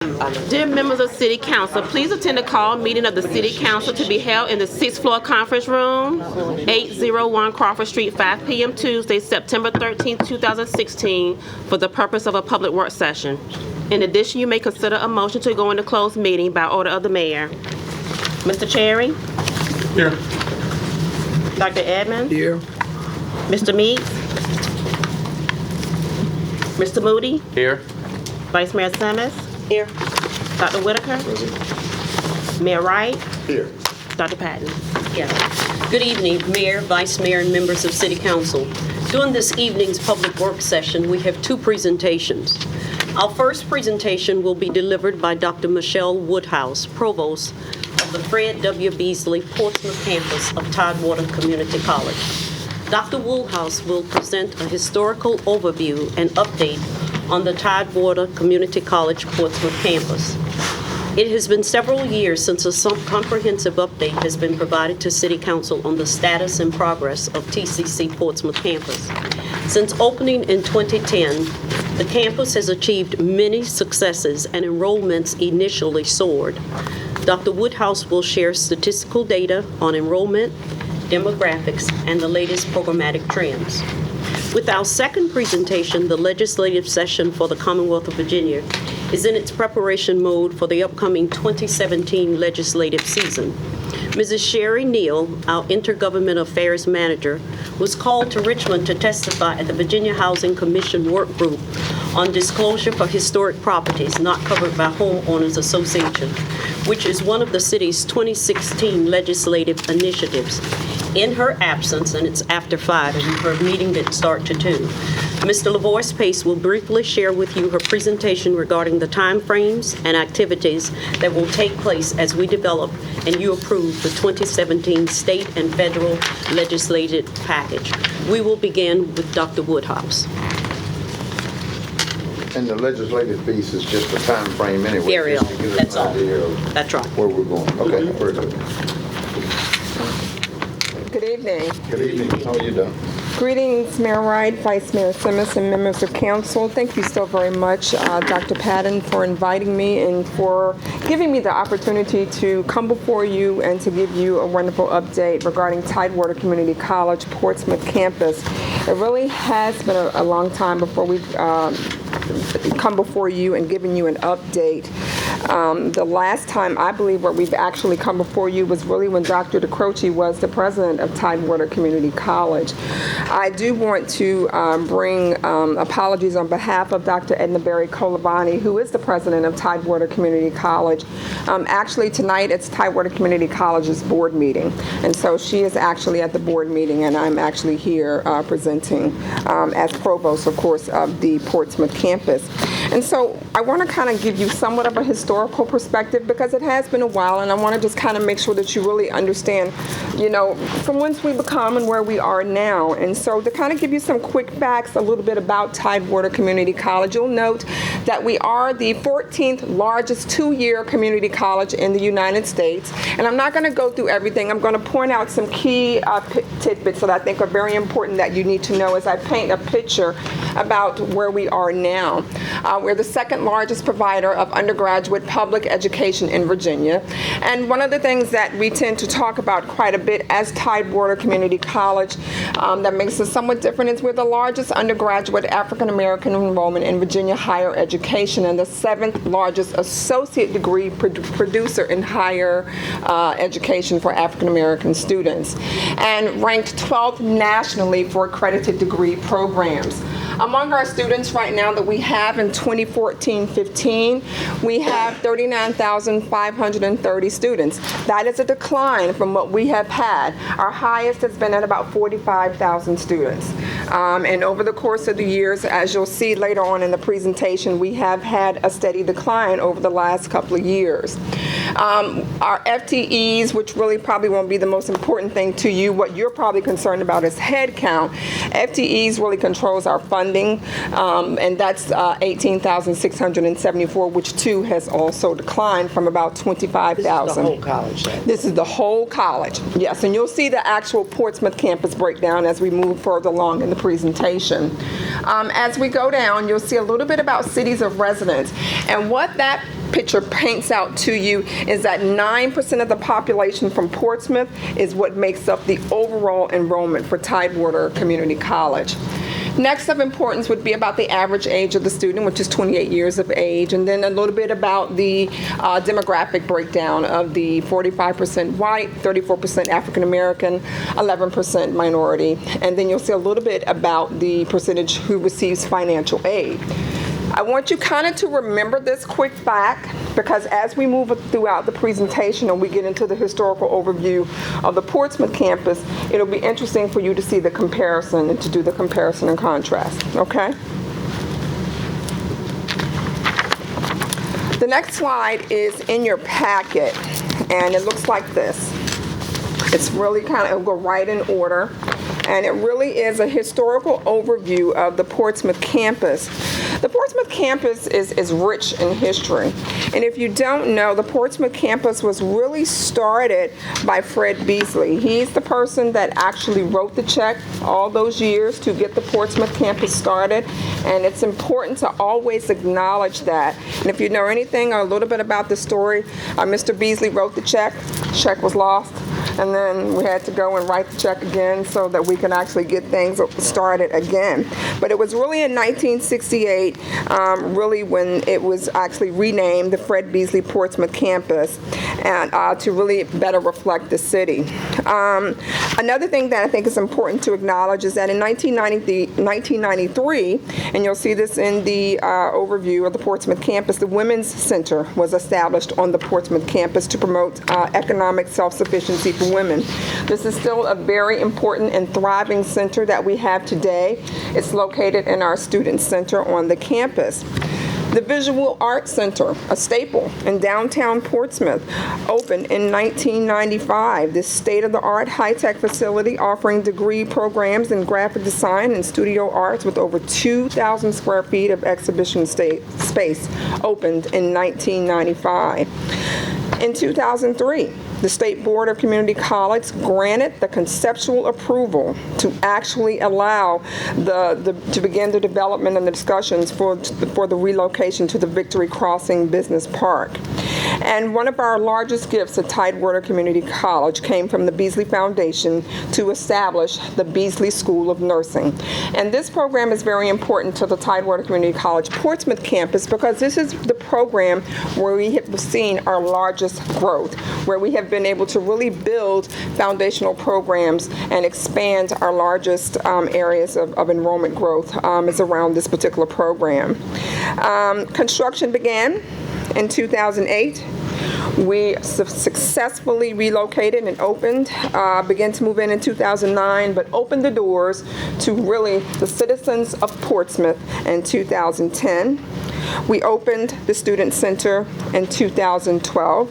Dear members of City Council, please attend the call meeting of the City Council to be held in the 6th floor conference room, 801 Crawford Street, 5 p.m. Tuesday, September 13, 2016, for the purpose of a public work session. In addition, you may consider a motion to go into closed meeting by order of the mayor. Mr. Cherry? Here. Dr. Edmonds? Here. Mr. Meeks? Mr. Moody? Here. Vice Mayor Simmons? Here. Dr. Whitaker? Mayor Wright? Here. Dr. Patton? Yes. Good evening, Mayor, Vice Mayor, and members of City Council. During this evening's public work session, we have two presentations. Our first presentation will be delivered by Dr. Michelle Woodhouse, Provost of the Fred W. Beasley Portsmouth campus of Tidewater Community College. Dr. Woodhouse will present a historical overview and update on the Tidewater Community College Portsmouth campus. It has been several years since a comprehensive update has been provided to City Council on the status and progress of TCC Portsmouth campus. Since opening in 2010, the campus has achieved many successes and enrollments initially soared. Dr. Woodhouse will share statistical data on enrollment, demographics, and the latest programmatic trends. With our second presentation, the legislative session for the Commonwealth of Virginia is in its preparation mode for the upcoming 2017 legislative season. Mrs. Sherry Neal, our Intergovernmental Affairs Manager, was called to Richmond to testify at the Virginia Housing Commission Work Group on disclosure for historic properties not covered by Homeowners Association, which is one of the city's 2016 legislative initiatives. In her absence, and it's after 5, and her meeting didn't start to 2, Mr. LaVoice Pace will briefly share with you her presentation regarding the timeframes and activities that will take place as we develop and you approve the 2017 state and federal legislative package. We will begin with Dr. Woodhouse. And the legislative piece is just a time frame anyway. Very just to give us That's an all. idea of That's right. where we're going. Okay, very good. Good evening. Good evening. How are you doing? Greetings, Mayor Wright, Vice Mayor Simmons, and members of council. Thank you so very much, Dr. Patton, for inviting me and for giving me the opportunity to come before you and to give you a wonderful update regarding Tidewater Community College Portsmouth campus. It really has been a long time before we've come before you and given you an update. The last time I believe where we've actually come before you was really when Dr. DeCroce was the president of Tidewater Community College. I do want to bring apologies on behalf of Dr. Edna Berry Colavani, who is the president of Tidewater Community College. Actually, tonight it's Tidewater Community College's board meeting, and so she is actually at the board meeting, and I'm actually here presenting as provost, of course, of the Portsmouth campus. And so I want to kind of give you somewhat of a historical perspective because it has been a while, and I want to just kind of make sure that you really understand, you know, from whence we become and where we are now. And so to kind of give you some quick facts a little bit about Tidewater Community College, you'll note that we are the 14th largest two-year community college in the United States. And I'm not going to go through everything. I'm going to point out some key tidbits that I think are very important that you need to know as I paint a picture about where we are now. We're the second largest provider of undergraduate public education in Virginia. And one of the things that we tend to talk about quite a bit as Tidewater Community College that makes us somewhat different is we're the largest undergraduate African-American enrollment in Virginia higher education and the 7th largest associate degree producer in higher education for African-American students, and ranked 12th nationally for accredited degree programs. Among our students right now that we have in 2014-15, we have 39,530 students. That is a decline from what we have had. Our highest has been at about 45,000 students. And over the course of the years, as you'll see later on in the presentation, we have had a steady decline over the last couple of years. Our FTEs, which really probably won't be the most important thing to you, what you're probably concerned about is head count. FTEs really controls our funding, and that's 18,674, which too has also declined from about 25,000. This is the whole college, then? This is the whole college, yes, and you'll see the actual Portsmouth campus breakdown as we move further along in the presentation. As we go down, you'll see a little bit about cities of residence, and what that picture paints out to you is that 9% of the population from Portsmouth is what makes up the overall enrollment for Tidewater Community College. Next of importance would be about the average age of the student, which is 28 years of age, and then a little bit about the demographic breakdown of the 45% white, 34% African American, 11% minority, and then you'll see a little bit about the percentage who receives financial aid. I want you kind of to remember this quick fact, because as we move throughout the presentation and we get into the historical overview of the Portsmouth campus, it'll be interesting for you to see the comparison and to do the comparison and contrast, okay? The next slide is in your packet, and it looks like this. It's really it'll go right in order, and it really is a historical overview of the Portsmouth campus. The Portsmouth campus is rich in history, and if you don't know, the Portsmouth campus was really started by Fred Beasley. He's the person that actually wrote the check all those years to get the Portsmouth campus started, and it's important to always acknowledge that. And if you know anything or a little bit about the story, Mr. Beasley wrote the check was lost, and then we had to go and write the check again so that we can actually get things started again. But it was really in 1968, really when it was actually renamed the Fred Beasley Portsmouth campus, and to really better reflect the city. Another thing that I think is important to acknowledge is that in 1993, and you'll see this in the overview of the Portsmouth campus, the Women's Center was established on the Portsmouth campus to promote economic self-sufficiency for women. This is still a very important and thriving center that we have today. It's located in our Student Center on the campus. The Visual Arts Center, a staple in downtown Portsmouth, opened in 1995. This state-of-the-art high-tech facility offering degree programs in graphic design and studio arts with over 2,000 square feet of exhibition space opened in 1995. In 2003, the State Board of Community College granted the conceptual approval to actually allow to begin the development and the discussions for the relocation to the Victory Crossing Business Park. And one of our largest gifts at Tidewater Community College came from the Beasley Foundation to establish the Beasley School of Nursing. And this program is very important to the Tidewater Community College Portsmouth campus because this is the program where we have seen our largest growth, where we have been able to really build foundational programs and expand our largest areas of enrollment growth is around this particular program. Construction began in 2008. We successfully relocated and opened, began to move in 2009, but opened the doors to really the citizens of Portsmouth in 2010. We opened the Student Center in 2012.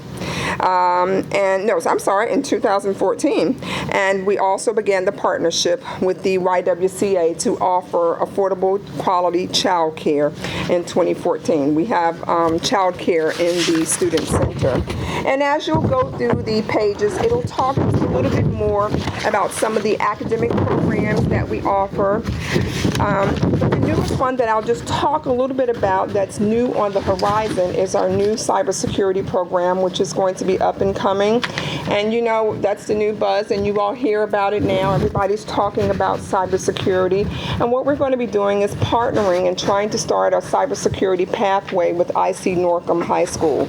In 2014. And we also began the partnership with the YWCA to offer affordable quality child care in 2014. We have child care in the Student Center. And as you'll go through the pages, it'll talk a little bit more about some of the academic programs that we offer. The newest one that I'll just talk a little bit about that's new on the horizon is our new cybersecurity program, which is going to be up and coming. And you know, that's the new buzz, and you all hear about it now. Everybody's talking about cybersecurity. And what we're going to be doing is partnering and trying to start a cybersecurity pathway with IC Norcom High School.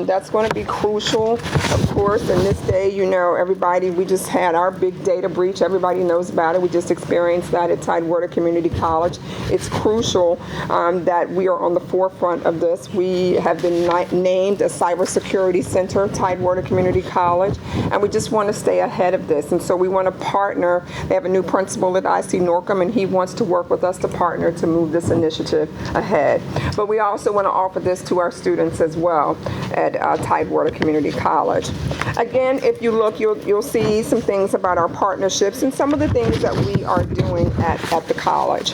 That's going to be crucial, of course, in this day. You know, everybody, we just had our big data breach. Everybody knows about it. We just experienced that at Tidewater Community College. It's crucial that we are on the forefront of this. We have been named a cybersecurity center, Tidewater Community College, and we just want to stay ahead of this. And so we want to partner. They have a new principal at IC Norcom, and he wants to work with us to partner to move this initiative ahead. But we also want to offer this to our students as well at Tidewater Community College. Again, if you look, you'll see some things about our partnerships and some of the things that we are doing at the college.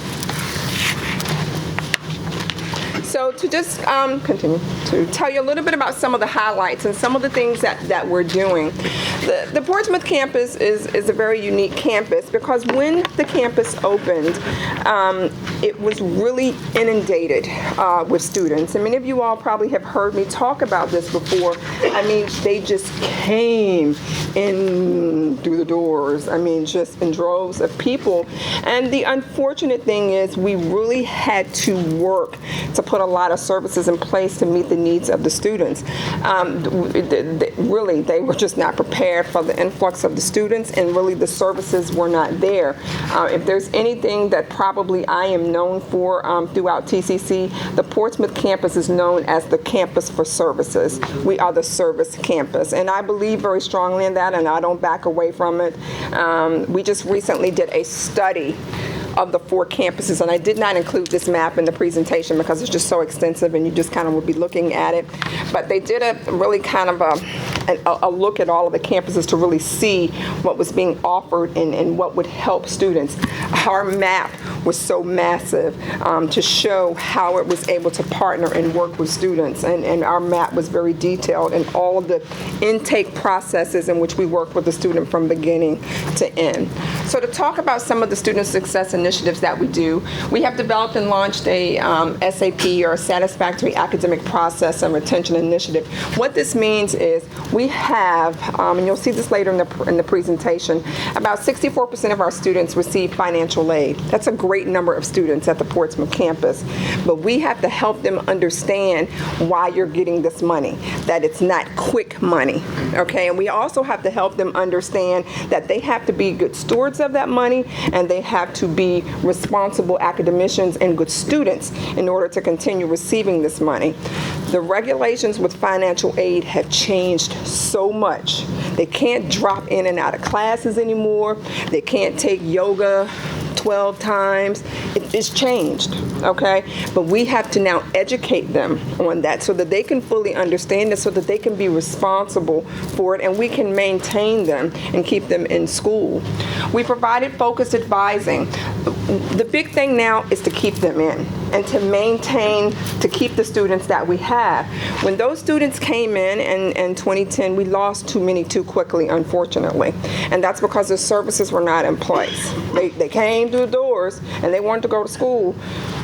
So to just continue to tell you a little bit about some of the highlights and some of the things that we're doing. The Portsmouth campus is a very unique campus because when the campus opened, it was really inundated with students. And many of you all probably have heard me talk about this before. I mean, they just came in through the doors. I mean, just in droves of people. And the unfortunate thing is we really had to work to put a lot of services in place to meet the needs of the students. Really, they were just not prepared for the influx of the students, and really the services were not there. If there's anything that probably I am known for throughout TCC, the Portsmouth campus is known as the campus for services. We are the service campus, and I believe very strongly in that, and I don't back away from it. We just recently did a study of the 4 campuses, and I did not include this map in the presentation because it's just so extensive and you just kind of would be looking at it. But they did a really kind of a look at all of the campuses to really see what was being offered and what would help students. Our map was so massive to show how it was able to partner and work with students, and our map was very detailed in all of the intake processes in which we work with the student from beginning to end. So to talk about some of the student success initiatives that we do, we have developed and launched a SAP, or a Satisfactory Academic Process and Retention Initiative. What this means is we have, and you'll see this later in the presentation, about 64% of our students receive financial aid. That's a great number of students at the Portsmouth campus, but we have to help them understand why you're getting this money, that it's not quick money, okay? And we also have to help them understand that they have to be good stewards of that money, and they have to be responsible academicians and good students in order to continue receiving this money. The regulations with financial aid have changed so much. They can't drop in and out of classes anymore. They can't take yoga 12 times. It's changed, okay? But we have to now educate them on that so that they can fully understand it, so that they can be responsible for it, and we can maintain them and keep them in school. We provided focused advising. The big thing now is to keep them in and to maintain, to keep the students that we have. When those students came in 2010, we lost too many too quickly, unfortunately. And that's because the services were not in place. They came through the doors and they wanted to go to school,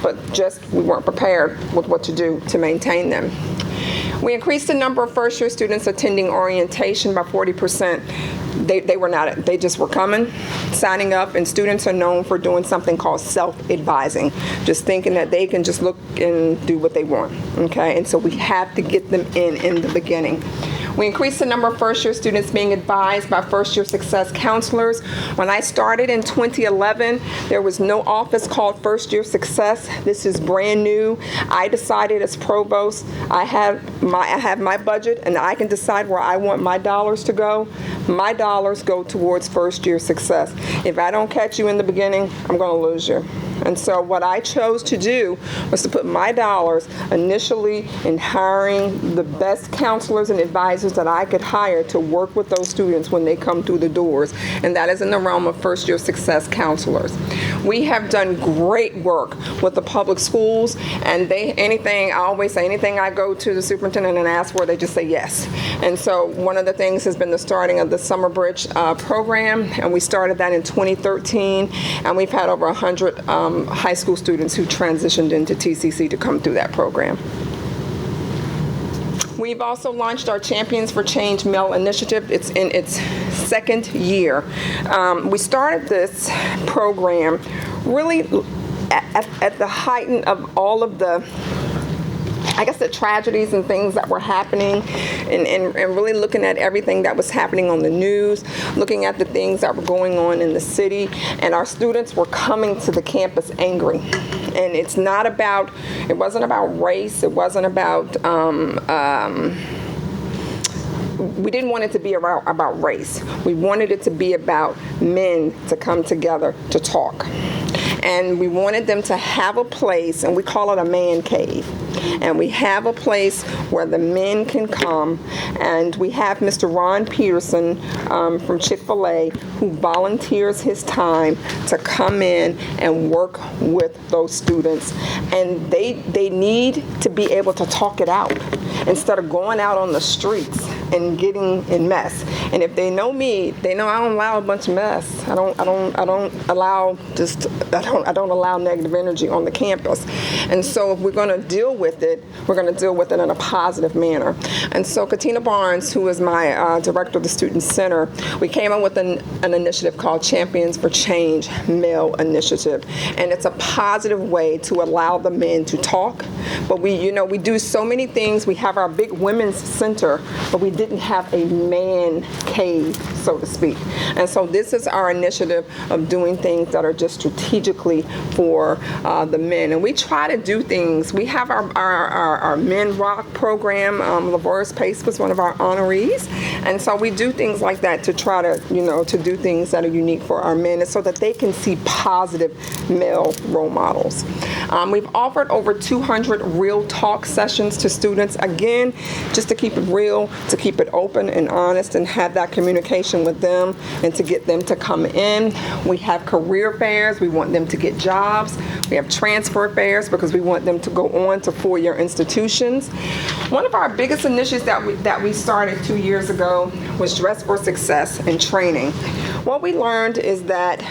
but just we weren't prepared with what to do to maintain them. We increased the number of first-year students attending orientation by 40%. They just were coming, signing up, and students are known for doing something called self-advising, just thinking that they can just look and do what they want, okay? And so we have to get them in the beginning. We increased the number of first-year students being advised by first-year success counselors. When I started in 2011, there was no office called first-year success. This is brand new. I decided as provost, I have my budget, and I can decide where I want my dollars to go. My dollars go towards first-year success. If I don't catch you in the beginning, I'm going to lose you. And so what I chose to do was to put my dollars initially in hiring the best counselors and advisors that I could hire to work with those students when they come through the doors, and that is in the realm of first-year success counselors. We have done great work with the public schools, and I always say anything I go to the superintendent and ask for, they just say yes. And so one of the things has been the starting of the Summer Bridge program, and we started that in 2013, and we've had over 100 high school students who transitioned into TCC to come through that program. We've also launched our Champions for Change Male Initiative. It's in its second year. We started this program really at the height of all of the tragedies and things that were happening, and really looking at everything that was happening on the news, looking at the things that were going on in the city, and our students were coming to the campus angry. And it wasn't about race, it wasn't about, we didn't want it to be about race. We wanted it to be about men to come together to talk. And we wanted them to have a place, and we call it a man cave. And we have a place where the men can come, and we have Mr. Ron Peterson from Chick-fil-A who volunteers his time to come in and work with those students. And they need to be able to talk it out instead of going out on the streets and getting in mess. And if they know me, they know I don't allow a bunch of mess. I don't allow negative energy on the campus. And so if we're going to deal with it, we're going to deal with it in a positive manner. And so Katina Barnes, who is my director of the Student Center, we came up with an initiative called Champions for Change Male Initiative. And it's a positive way to allow the men to talk. But we do so many things. We have our big women's center, but we didn't have a man cave, so to speak. And so this is our initiative of doing things that are just strategically for the men. And we try to do things. We have our Men Rock program. LaVorris Pace was one of our honorees. And so we do things like that to try to, to do things that are unique for our men, and so that they can see positive male role models. We've offered over 200 real talk sessions to students, again, just to keep it real, to keep it open and honest, and have that communication with them and to get them to come in. We have career fairs. We want them to get jobs. We have transfer fairs because we want them to go on to four-year institutions. One of our biggest initiatives that we started 2 years ago was Dress for Success and training. What we learned is that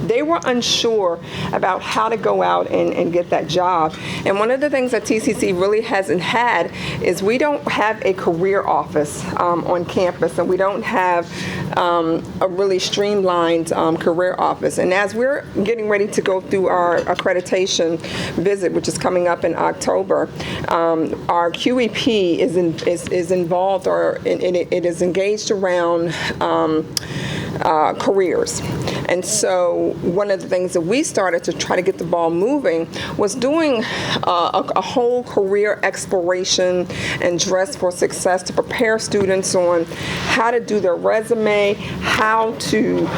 they were unsure about how to go out and get that job. And one of the things that TCC really hasn't had is we don't have a career office on campus, and we don't have a really streamlined career office. And as we're getting ready to go through our accreditation visit, which is coming up in October, our QEP is involved, or it is engaged around careers. And so one of the things that we started to try to get the ball moving was doing a whole career exploration and Dress for Success to prepare students on how to do their resume, how to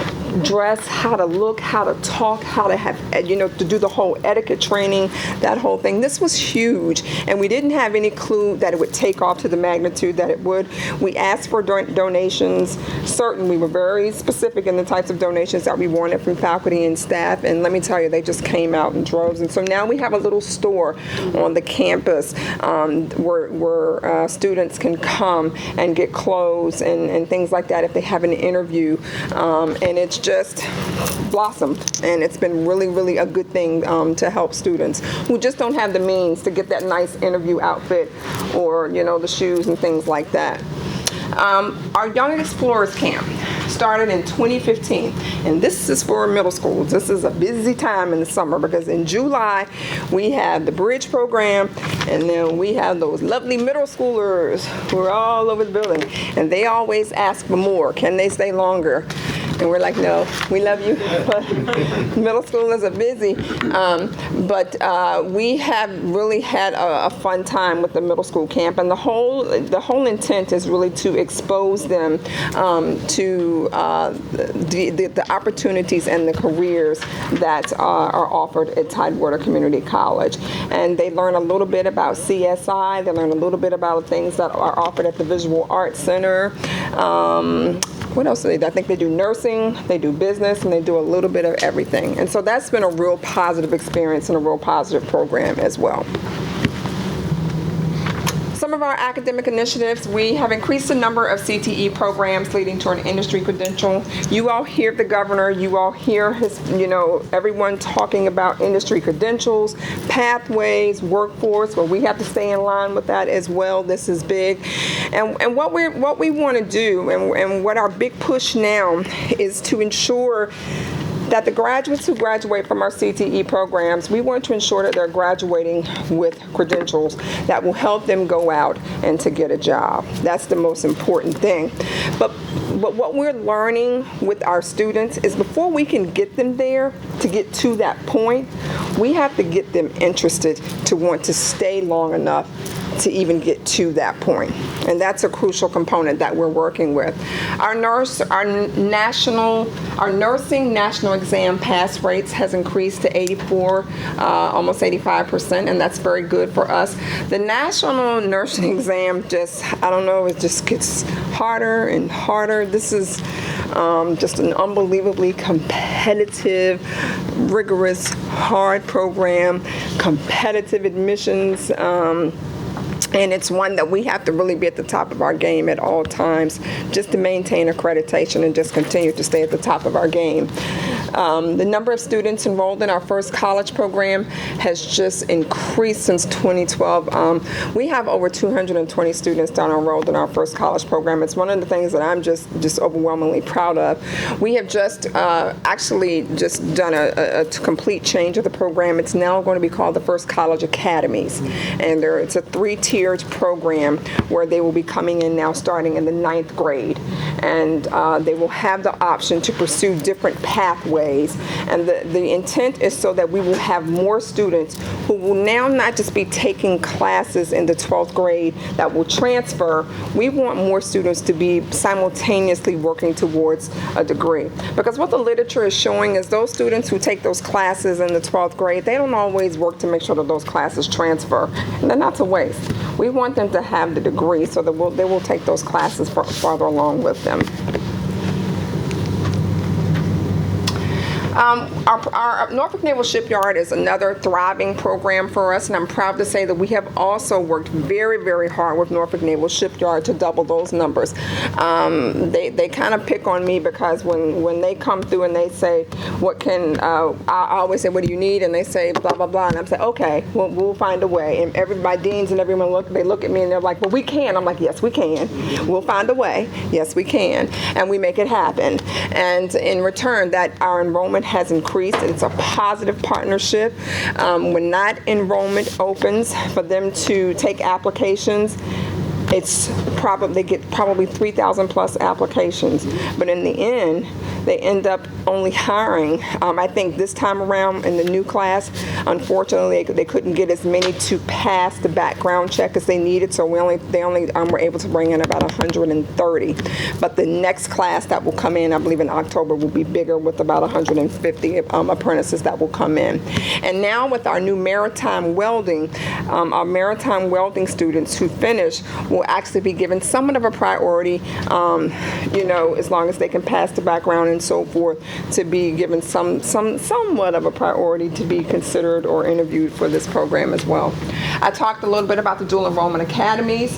dress, how to look, how to talk, how to have, to do the whole etiquette training, that whole thing. This was huge, and we didn't have any clue that it would take off to the magnitude that it would. We asked for donations. Certainly, we were very specific in the types of donations that we wanted from faculty and staff, and let me tell you, they just came out in droves. And so now we have a little store on the campus where students can come and get clothes and things like that if they have an interview, and it's just blossomed, and it's been really, really a good thing to help students who just don't have the means to get that nice interview outfit or, the shoes and things like that. Our Young Explorers Camp started in 2015, and this is for middle schools. This is a busy time in the summer because in July we have the Bridge program, and then we have those lovely middle schoolers who are all over the building, and they always ask for more. Can they stay longer? And we're like, no, we love you, but middle schoolers are busy. But we have really had a fun time with the middle school camp, and the whole intent is really to expose them to the opportunities and the careers that are offered at Tidewater Community College. And they learn a little bit about CSI. They learn a little bit about things that are offered at the Visual Arts Center. What else do they do? I think they do nursing, they do business, and they do a little bit of everything. And so that's been a real positive experience and a real positive program as well. Some of our academic initiatives, we have increased the number of CTE programs leading to an industry credential. You all hear the governor, you all hear his, everyone talking about industry credentials, pathways, workforce, well, we have to stay in line with that as well. This is big. And what we want to do, and what our big push now is to ensure that the graduates who graduate from our CTE programs, we want to ensure that they're graduating with credentials that will help them go out and to get a job. That's the most important thing. But what we're learning with our students is before we can get them there, to get to that point, we have to get them interested to want to stay long enough to even get to that point. And that's a crucial component that we're working with. Our nursing national exam pass rates has increased to 84, almost 85%, and that's very good for us. The national nursing exam it just gets harder and harder. This is just an unbelievably competitive, rigorous, hard program, competitive admissions. And it's one that we have to really be at the top of our game at all times just to maintain accreditation and just continue to stay at the top of our game. The number of students enrolled in our first college program has just increased since 2012. We have over 220 students that are enrolled in our first college program. It's one of the things that I'm just overwhelmingly proud of. We have just actually just done a complete change of the program. It's now going to be called the First College Academies, and it's a 3-tiered program where they will be coming in now starting in the 9th grade, and they will have the option to pursue different pathways. And the intent is so that we will have more students who will now not just be taking classes in the 12th grade that will transfer. We want more students to be simultaneously working towards a degree. Because what the literature is showing is those students who take those classes in the 12th grade, they don't always work to make sure that those classes transfer. And then that's a waste. We want them to have the degree so that they will take those classes farther along with them. Our Norfolk Naval Shipyard is another thriving program for us, and I'm proud to say that we have also worked very, very hard with Norfolk Naval Shipyard to double those numbers. They kind of pick on me because when they come through and they say, I always say, what do you need? And they say, blah, blah, blah. And I'm saying, okay, we'll find a way. And my deans and everyone look at me and they're like, well, we can. I'm like, yes, we can. We'll find a way. Yes, we can. And we make it happen. And in return, that our enrollment has increased. It's a positive partnership. When that enrollment opens for them to take applications, they get probably 3,000 plus applications, but in the end, they end up only hiring. I think this time around in the new class, unfortunately, they couldn't get as many to pass the background check as they needed, so they only were able to bring in about 130. But the next class that will come in, I believe in October, will be bigger with about 150 apprentices that will come in. And now with our new maritime welding, our maritime welding students who finish will actually be given somewhat of a priority, as long as they can pass the background and so forth, to be given somewhat of a priority to be considered or interviewed for this program as well. I talked a little bit about the dual enrollment academies.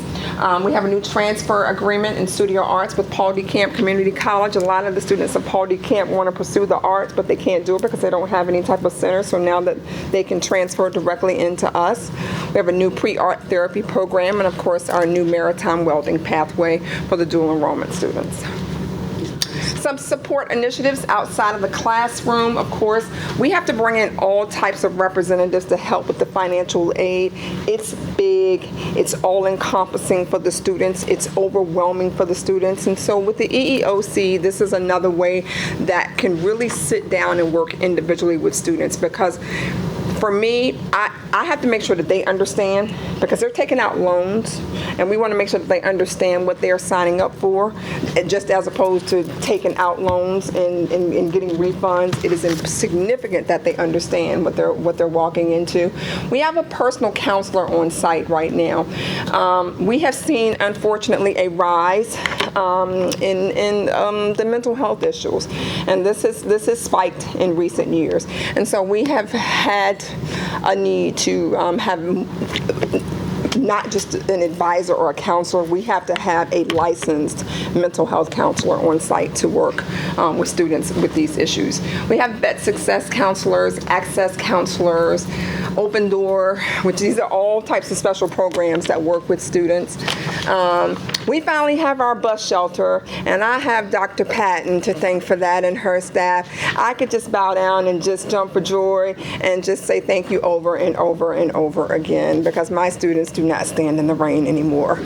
We have a new transfer agreement in studio arts with Paul D. Camp Community College. A lot of the students of Paul D. Camp want to pursue the arts, but they can't do it because they don't have any type of center. So now that they can transfer directly into us, we have a new pre-art therapy program, and of course our new maritime welding pathway for the dual enrollment students. Some support initiatives outside of the classroom, of course. We have to bring in all types of representatives to help with the financial aid. It's big, it's all-encompassing for the students, it's overwhelming for the students. And so with the EEOC, this is another way that can really sit down and work individually with students, because for me, I have to make sure that they understand, because they're taking out loans, and we want to make sure that they understand what they're signing up for, just as opposed to taking out loans and getting refunds. It is significant that they understand what they're walking into. We have a personal counselor on site right now. We have seen, unfortunately, a rise in the mental health issues, and this has spiked in recent years. And so we have had a need to have not just an advisor or a counselor. We have to have a licensed mental health counselor on site to work with students with these issues. We have vet success counselors, access counselors, open door, which these are all types of special programs that work with students. We finally have our bus shelter, and I have Dr. Patton to thank for that and her staff. I could just bow down and just jump for joy and just say thank you over and over and over again, because my students do not stand in the rain anymore.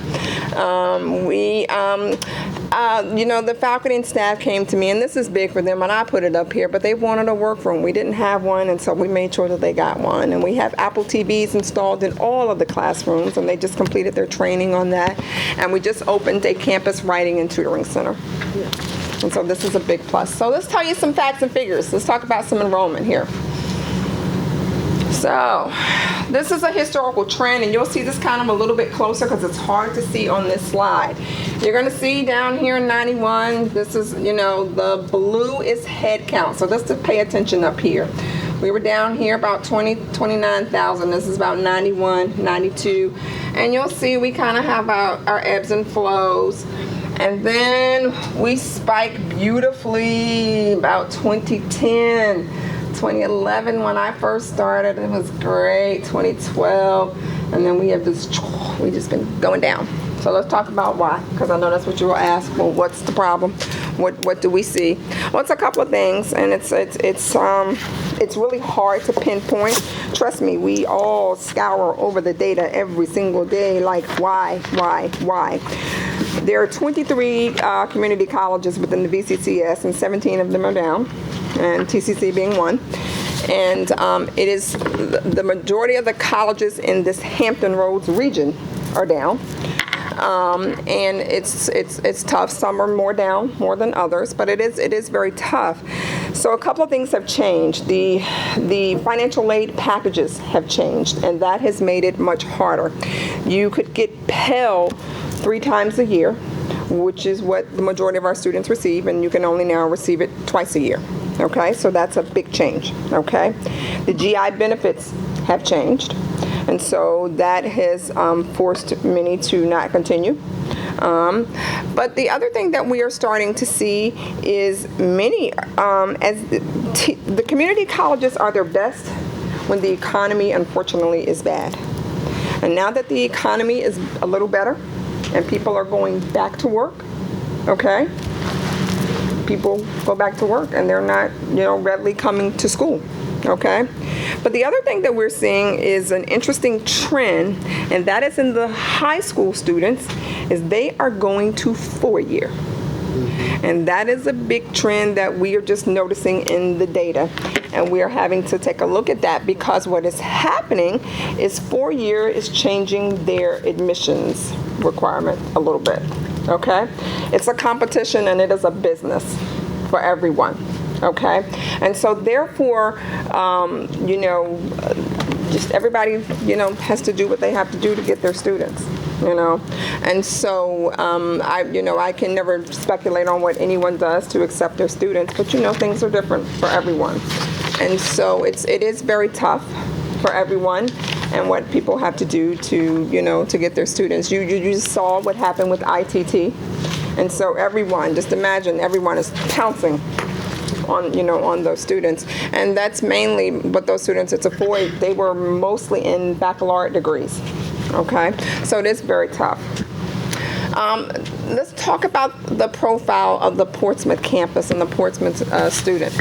The faculty and staff came to me, and this is big for them, and I put it up here, but they wanted a workroom. We didn't have one, and so we made sure that they got one. And we have Apple TVs installed in all of the classrooms, and they just completed their training on that. And we just opened a campus writing and tutoring center. And so this is a big plus. So let's tell you some facts and figures. Let's talk about some enrollment here. So this is a historical trend, and you'll see this kind of a little bit closer because it's hard to see on this slide. You're going to see down here in 91, this is, the blue is head count. So just to pay attention up here. We were down here about 29,000. This is about 91, 92. And you'll see we kind of have our ebbs and flows. And then we spike beautifully about 2010. 2011 when I first started, it was great. 2012, and then we just been going down. So let's talk about why, because I know that's what you will ask. Well, what's the problem? What do we see? Well, it's a couple of things, and it's really hard to pinpoint. Trust me, we all scour over the data every single day, like why? There are 23 community colleges within the VCCS, and 17 of them are down, and TCC being one. And it is the majority of the colleges in this Hampton Roads region are down. And it's tough. Some are more down more than others, but it is very tough. So a couple of things have changed. The financial aid packages have changed, and that has made it much harder. You could get Pell 3 times a year, which is what the majority of our students receive, and you can only now receive it twice a year. Okay, so that's a big change. Okay, the GI benefits have changed, and so that has forced many to not continue. But the other thing that we are starting to see is many, as the community colleges are their best when the economy, unfortunately, is bad. And now that the economy is a little better and people are going back to work, okay, people go back to work and they're not, readily coming to school. Okay, but the other thing that we're seeing is an interesting trend, and that is in the high school students, is they are going to 4-year. And that is a big trend that we are just noticing in the data. And we are having to take a look at that because what is happening is 4-year is changing their admissions requirement a little bit. Okay, it's a competition and it is a business for everyone. Okay, and so therefore, just everybody, has to do what they have to do to get their students, and so I can never speculate on what anyone does to accept their students, but things are different for everyone, and so it is very tough for everyone, and what people have to do to get their students. You just saw what happened with ITT, and so everyone, just imagine, everyone is pouncing on those students, and that's mainly what those students. They were mostly in baccalaureate degrees. Okay, so it is very tough. Let's talk about the profile of the Portsmouth campus and the Portsmouth student.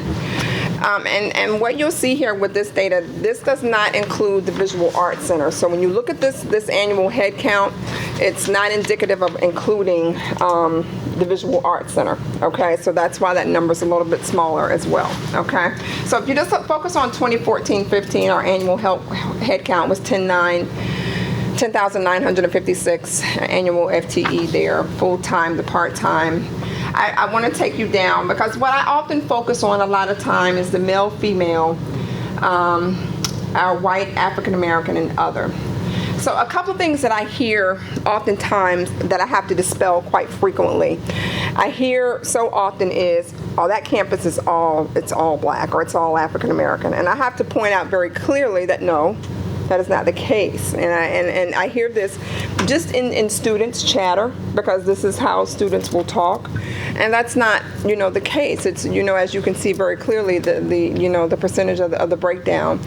And what you'll see here with this data, this does not include the Visual Arts Center. So when you look at this annual head count, it's not indicative of including the Visual Arts Center. Okay, so that's why that number's a little bit smaller as well. Okay, so if you just focus on 2014-15, our annual head count was 10,956 annual FTE there, full-time to part-time. I want to take you down because what I often focus on a lot of time is the male, female, our white, African American, and other. So a couple of things that I hear oftentimes that I have to dispel quite frequently. I hear so often is, oh, that campus is all black or it's all African American. And I have to point out very clearly that no, that is not the case. And I hear this just in students' chatter because this is how students will talk. And that's not, the case. It's, as you can see very clearly, the percentage of the breakdown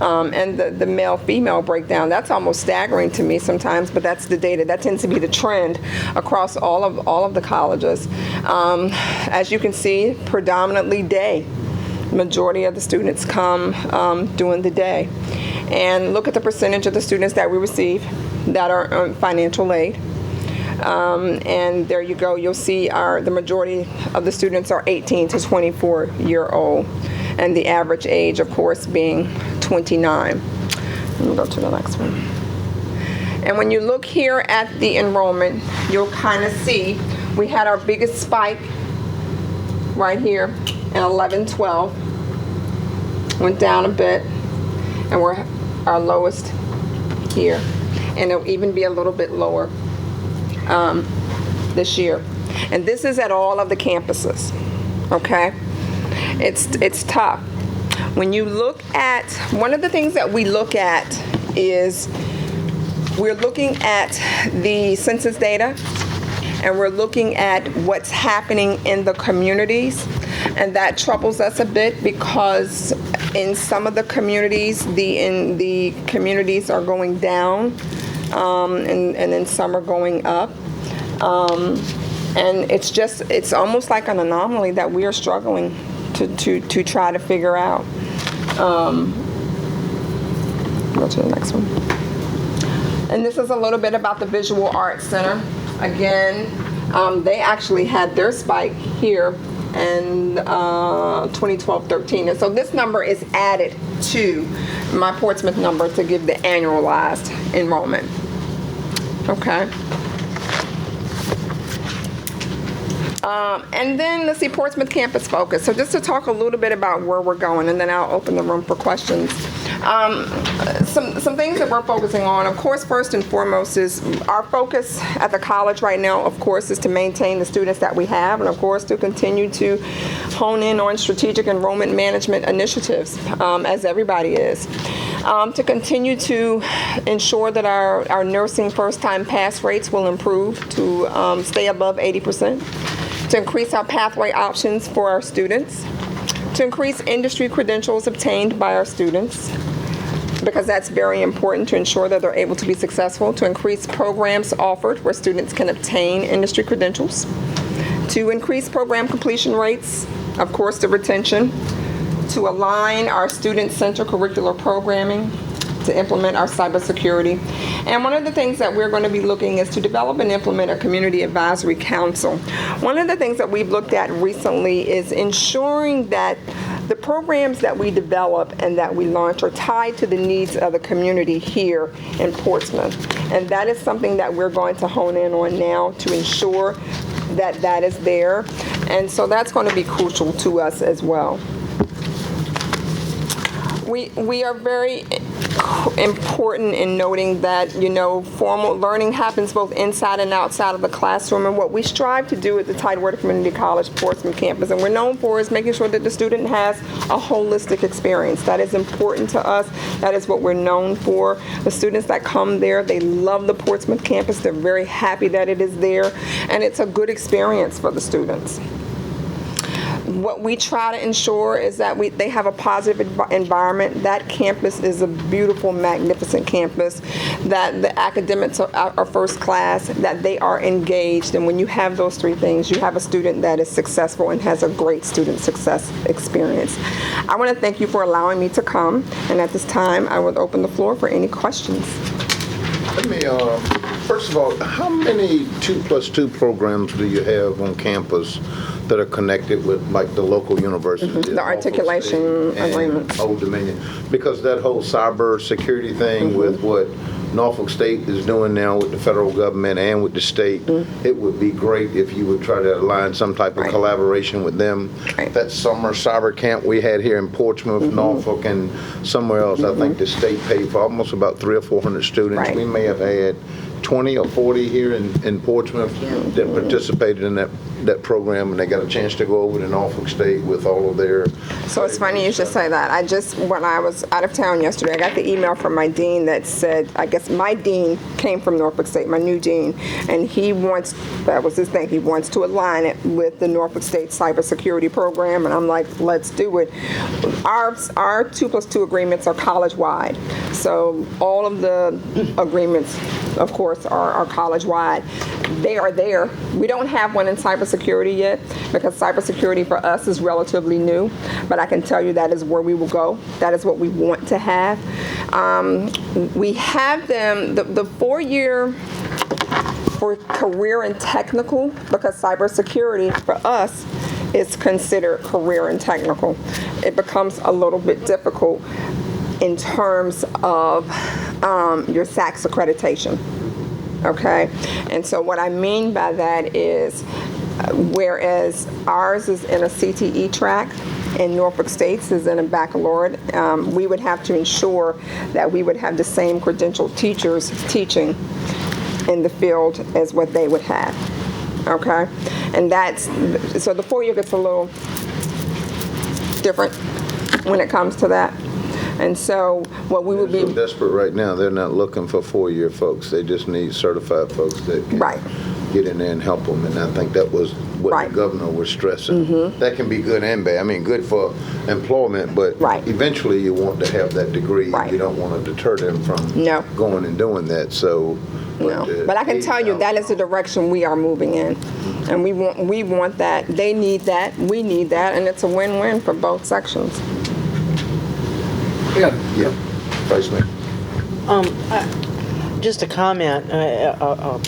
and the male-female breakdown, that's almost staggering to me sometimes, but that's the data. That tends to be the trend across all of the colleges. As you can see, predominantly day. Majority of the students come during the day. And look at the percentage of the students that we receive that are on financial aid. And there you go. You'll see the majority of the students are 18 to 24-year-old, and the average age, of course, being 29. Let me go to the next one. And when you look here at the enrollment, you'll kind of see we had our biggest spike right here in 11-12. Went down a bit, and we're our lowest here. And it'll even be a little bit lower this year. And this is at all of the campuses, okay? It's tough. When you look at, one of the things that we look at is we're looking at the census data, and we're looking at what's happening in the communities, and that troubles us a bit because in some of the communities, the communities are going down, and then some are going up. And it's almost like an anomaly that we are struggling to try to figure out. Go to the next one. And this is a little bit about the Visual Arts Center. Again, they actually had their spike here in 2012-13. And so this number is added to my Portsmouth number to give the annualized enrollment. Okay. And then let's see, Portsmouth Campus Focus. So just to talk a little bit about where we're going, and then I'll open the room for questions. Some things that we're focusing on, of course, first and foremost is our focus at the college right now, of course, is to maintain the students that we have, and of course to continue to hone in on strategic enrollment management initiatives, as everybody is. To continue to ensure that our nursing first-time pass rates will improve to stay above 80%, to increase our pathway options for our students, to increase industry credentials obtained by our students, because that's very important to ensure that they're able to be successful, to increase programs offered where students can obtain industry credentials, to increase program completion rates, of course, the retention, to align our student-centered curricular programming, to implement our cybersecurity. And one of the things that we're going to be looking is to develop and implement a community advisory council. One of the things that we've looked at recently is ensuring that the programs that we develop and that we launch are tied to the needs of the community here in Portsmouth. And that is something that we're going to hone in on now to ensure that that is there. And so that's going to be crucial to us as well. We are very important in noting that, formal learning happens both inside and outside of the classroom. And what we strive to do at the Tidewater Community College Portsmouth campus, and we're known for, is making sure that the student has a holistic experience. That is important to us. That is what we're known for. The students that come there, they love the Portsmouth campus. They're very happy that it is there. And it's a good experience for the students. What we try to ensure is that they have a positive environment. That campus is a beautiful, magnificent campus, that the academics are first class, that they are engaged. And when you have those three things, you have a student that is successful and has a great student success experience. I want to thank you for allowing me to come. And at this time, I would open the floor for any questions. Let me, first of all, how many 2+2 programs do you have on campus that are connected with, like, the local universities? The articulation agreements. Old Dominion. Because that whole cyber security thing with what Norfolk State is doing now with the federal government and with the state, it would be great if you would try to align some type of collaboration with them. That summer cyber camp we had here in Portsmouth, Norfolk, and somewhere else, I think the state paid for almost about 300 or 400 students. We may have had 20 or 40 here in Portsmouth that participated in that program, and they got a chance to go over to Norfolk State with all of their... So it's funny you should say that. When I was out of town yesterday, I got the email from my dean that said, I guess my dean came from Norfolk State, my new dean, and that was his thing, he wants to align it with the Norfolk State cybersecurity program, and I'm like, let's do it. Our 2+2 agreements are college-wide, so all of the agreements, of course, are college-wide. They are there. We don't have one in cybersecurity yet, because cybersecurity for us is relatively new, but I can tell you that is where we will go. That is what we want to have. We have them, the 4-year For career and technical, because cybersecurity for us is considered career and technical, it becomes a little bit difficult in terms of your SACS accreditation. Okay, and so what I mean by that is, whereas ours is in a CTE track and Norfolk State's is in a baccalaureate, we would have to ensure that we would have the same credentialed teachers teaching in the field as what they would have. Okay, and that's, so the 4-year gets a little different when it comes to that. And so what we would be So desperate right now, they're not looking for 4-year folks. They just need certified folks that can Right. get in there and help them. And I think that was what Right. the governor was stressing. That can be good and bad. I mean, good for employment, but Right. eventually you want to have that degree. Right. You don't want to deter them from No. going and doing that. So, No, but I can tell you that is the direction we are moving in, and we want that. They need that, we need that, and it's a win-win for both sections. Yeah, Vice Mayor. Just a comment, a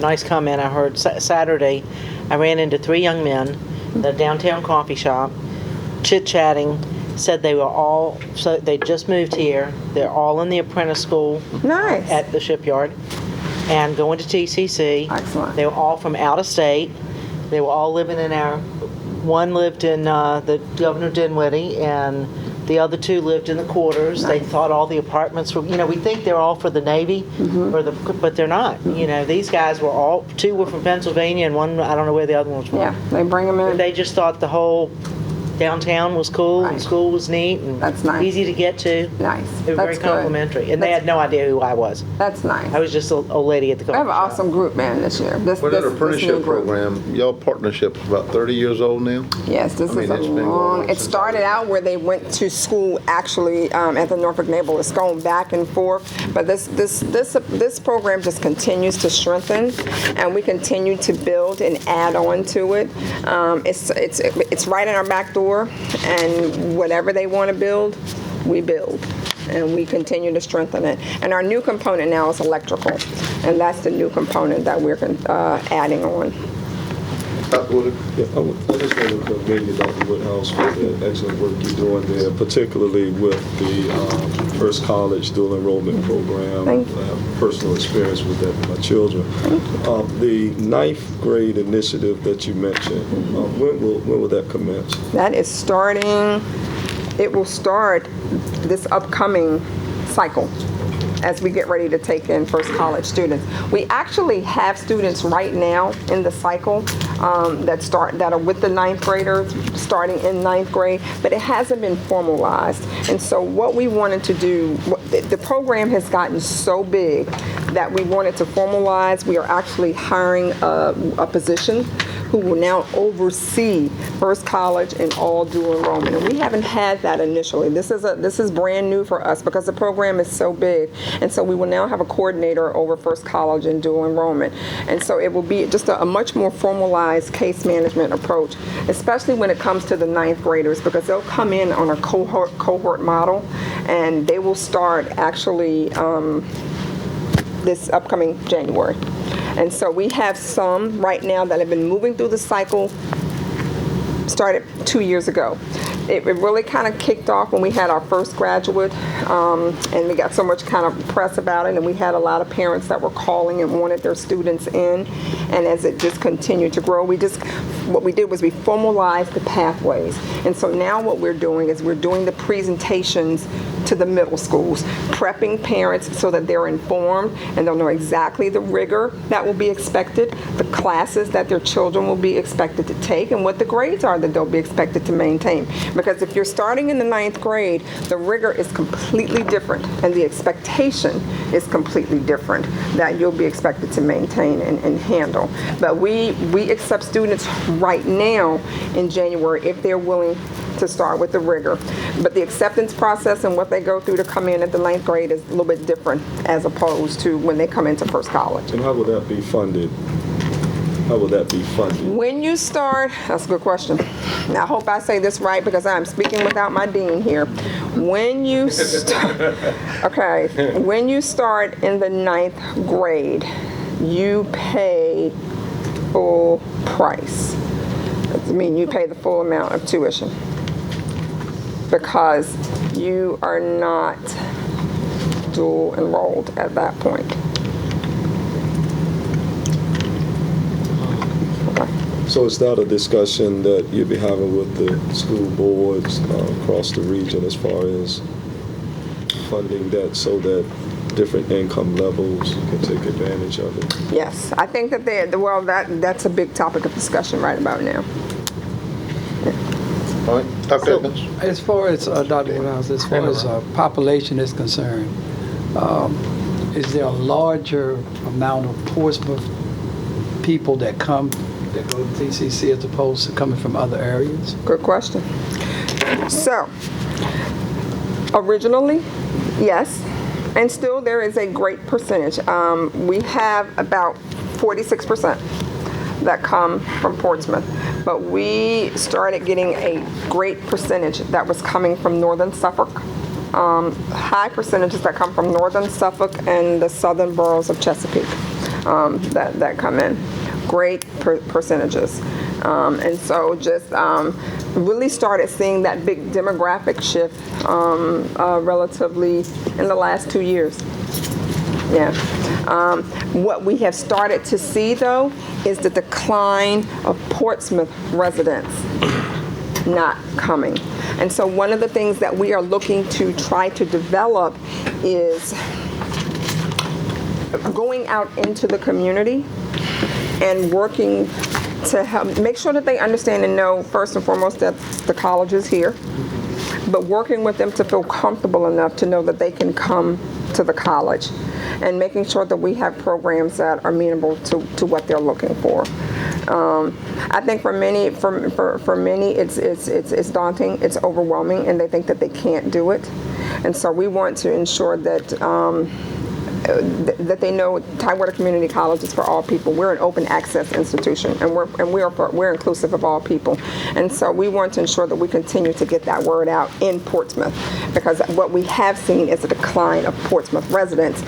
nice comment I heard Saturday. I ran into 3 young men at a downtown coffee shop, chit-chatting, said they were all, so they just moved here. They're all in the apprentice school Nice. at the shipyard and going to TCC. Excellent. They were all from out of state. They were all living in one lived in the Governor Dinwiddie, and the other 2 lived in the quarters. They thought all the apartments were, we think they're all for the Navy, but they're not. These guys were all, 2 were from Pennsylvania, and one, I don't know where the other one was from. Yeah, they bring them in. They just thought the whole downtown was cool, and Right. school was neat and That's nice. easy to get to. Nice. They were very That's good. complimentary, and they had no idea who I was. That's nice. I was just a old lady at the We coffee have an shop. awesome group, man, this year. This For that new apprenticeship group. program, y'all partnership is about 30 years old now? Yes, this I mean, is a it's been going long, on it since started I- out where they went to school actually at the Norfolk Naval. It's going back and forth, but this program just continues to strengthen, and we continue to build and add on to it. It's right in our back door, and whatever they want to build, we build. And we continue to strengthen it. And our new component now is electrical, and that's the new component that we're adding on. Dr. Woodard? Yeah, I just want to commend you, Dr. Woodhouse, for the excellent work you're doing there, particularly with the First College dual enrollment program. Thank you. I have personal experience with that with my children. The 9th grade initiative that you mentioned, when will that commence? That is starting, it will start this upcoming cycle as we get ready to take in first college students. We actually have students right now in the cycle that are with the 9th graders starting in 9th grade, but it hasn't been formalized. And so what we wanted to do, the program has gotten so big that we wanted to formalize. We are actually hiring a position who will now oversee first college and all dual enrollment. And we haven't had that initially. This is brand new for us because the program is so big. And so we will now have a coordinator over first college and dual enrollment. And so it will be just a much more formalized case management approach, especially when it comes to the 9th graders, because they'll come in on a cohort model, and they will start actually this upcoming January. And so we have some right now that have been moving through the cycle, started 2 years ago. It really kind of kicked off when we had our first graduate, and we got so much kind of press about it, and we had a lot of parents that were calling and wanted their students in. And as it just continued to grow, what we did was we formalized the pathways. And so now what we're doing is we're doing the presentations to the middle schools, prepping parents so that they're informed and they'll know exactly the rigor that will be expected, the classes that their children will be expected to take, and what the grades are that they'll be expected to maintain. Because if you're starting in the 9th grade, the rigor is completely different, and the expectation is completely different that you'll be expected to maintain and handle. But we accept students right now in January if they're willing to start with the rigor. But the acceptance process and what they go through to come in at the 9th grade is a little bit different as opposed to when they come into first college. And how will that be funded? How will that be funded? When you start, that's a good question. Now, I hope I say this right because I'm speaking without my dean here. When you start in the 9th grade, you pay full price. I mean, you pay the full amount of tuition because you are not dual enrolled at that point. So is that a discussion that you'll be having with the school boards across the region as far as funding that so that different income levels can take advantage of it? Yes, I think that that's a big topic of discussion right about now. All right, Dr. Evans? As far as, Dr. Evans, as far as population is concerned, is there a larger amount of Portsmouth people that go to TCC as opposed to coming from other areas? Good question. So, originally, yes, and still there is a great percentage. We have about 46% that come from Portsmouth, but we started getting a great percentage that was coming from Northern Suffolk. High percentages that come from Northern Suffolk and the southern boroughs of Chesapeake that come in. Great percentages. And so just really started seeing that big demographic shift relatively in the last 2 years. Yeah. What we have started to see, though, is the decline of Portsmouth residents not coming. And so one of the things that we are looking to try to develop is going out into the community and working to help make sure that they understand and know, first and foremost, that the college is here, but working with them to feel comfortable enough to know that they can come to the college, and making sure that we have programs that are amenable to what they're looking for. I think for many, it's daunting, it's overwhelming, and they think that they can't do it. And so we want to ensure that that they know Tidewater Community College is for all people. We're an open access institution, and we're inclusive of all people. And so we want to ensure that we continue to get that word out in Portsmouth, because what we have seen is a decline of Portsmouth residents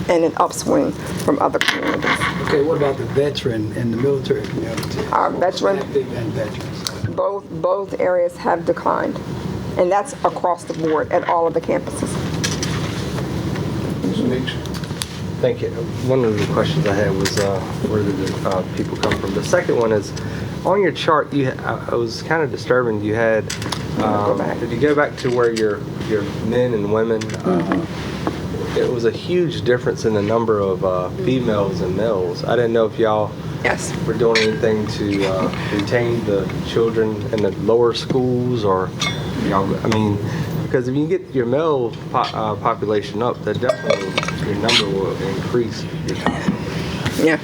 and an upswing from other communities. Okay, what about the veteran and the military community? Our veteran, Active and veterans. both areas have declined, and that's across the board at all of the campuses. Thank you. One of the questions I had was where did the people come from? The second one is, on your chart, it was kind of disturbing. You had, did you go back to where your men and women, it was a huge difference in the number of females and males. I didn't know if y'all were doing anything to retain the children in the lower schools, or y'all, I mean, because if you get your male population up, that definitely your number will increase. Yeah,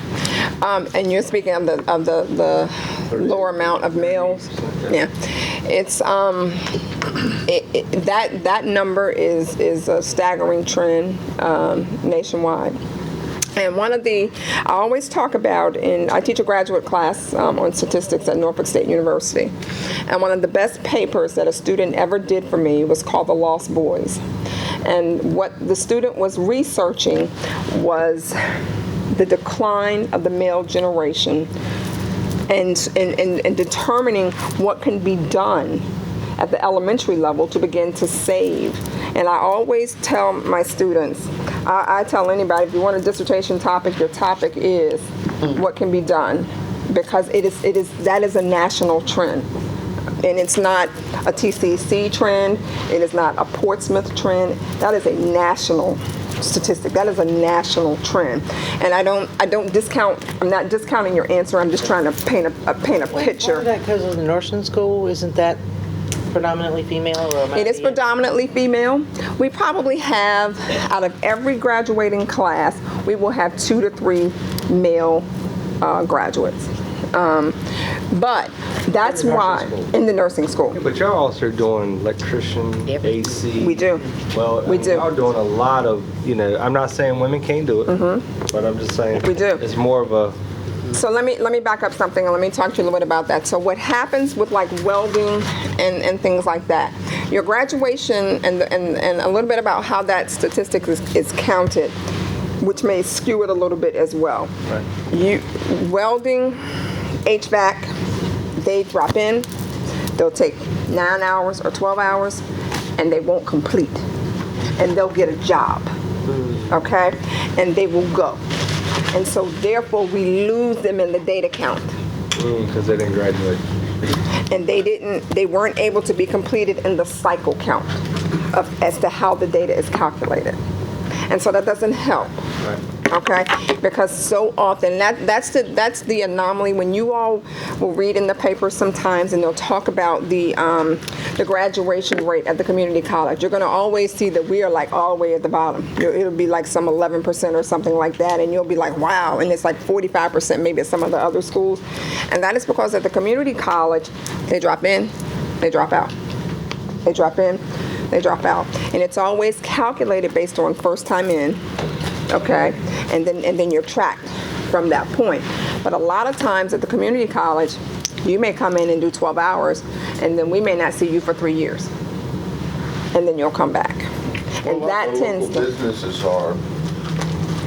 and you're speaking of the lower amount of males. Yeah, it's that number is a staggering trend nationwide. And one of I always talk about, I teach a graduate class on statistics at Norfolk State University. And one of the best papers that a student ever did for me was called The Lost Boys. And what the student was researching was the decline of the male generation and determining what can be done at the elementary level to begin to save. And I always tell my students, I tell anybody, if you want a dissertation topic, your topic is what can be done, because that is a national trend. And it's not a TCC trend, it is not a Portsmouth trend, that is a national statistic. That is a national trend. And I don't discount, I'm not discounting your answer, I'm just trying to paint a picture. Part of that because of the nursing school, isn't that predominantly female? Or it is predominantly female. We probably have, out of every graduating class, we will have 2 to 3 male graduates. But that's why, in the nursing school. But y'all also are doing electrician, AC. We do. Well, We do. y'all doing a lot of, I'm not saying women can't do it, but I'm just saying We do. it's more of a, So let me back up something and let me talk to you a little bit about that. So what happens with like welding and things like that, your graduation and a little bit about how that statistic is counted. which may skew it a little bit as well. Welding, HVAC, they drop in, they'll take 9 hours or 12 hours, and they won't complete. And they'll get a job, okay? And they will go. And so therefore, we lose them in the data count. Because they didn't graduate. And they weren't able to be completed in the cycle count as to how the data is calculated. And so that doesn't help. Okay, because so often that's the anomaly when you all will read in the paper sometimes, and they'll talk about the graduation rate at the community college. You're going to always see that we are like all the way at the bottom. It'll be like some 11% or something like that, and you'll be like, wow, and it's like 45% maybe at some of the other schools, and that is because at the community college they drop in, they drop out, they drop in, they drop out, and it's always calculated based on first time in. Okay, and then you're tracked from that point. But a lot of times at the community college, you may come in and do 12 hours, and then we may not see you for 3 years, and then you'll come back. And that tends to. Businesses are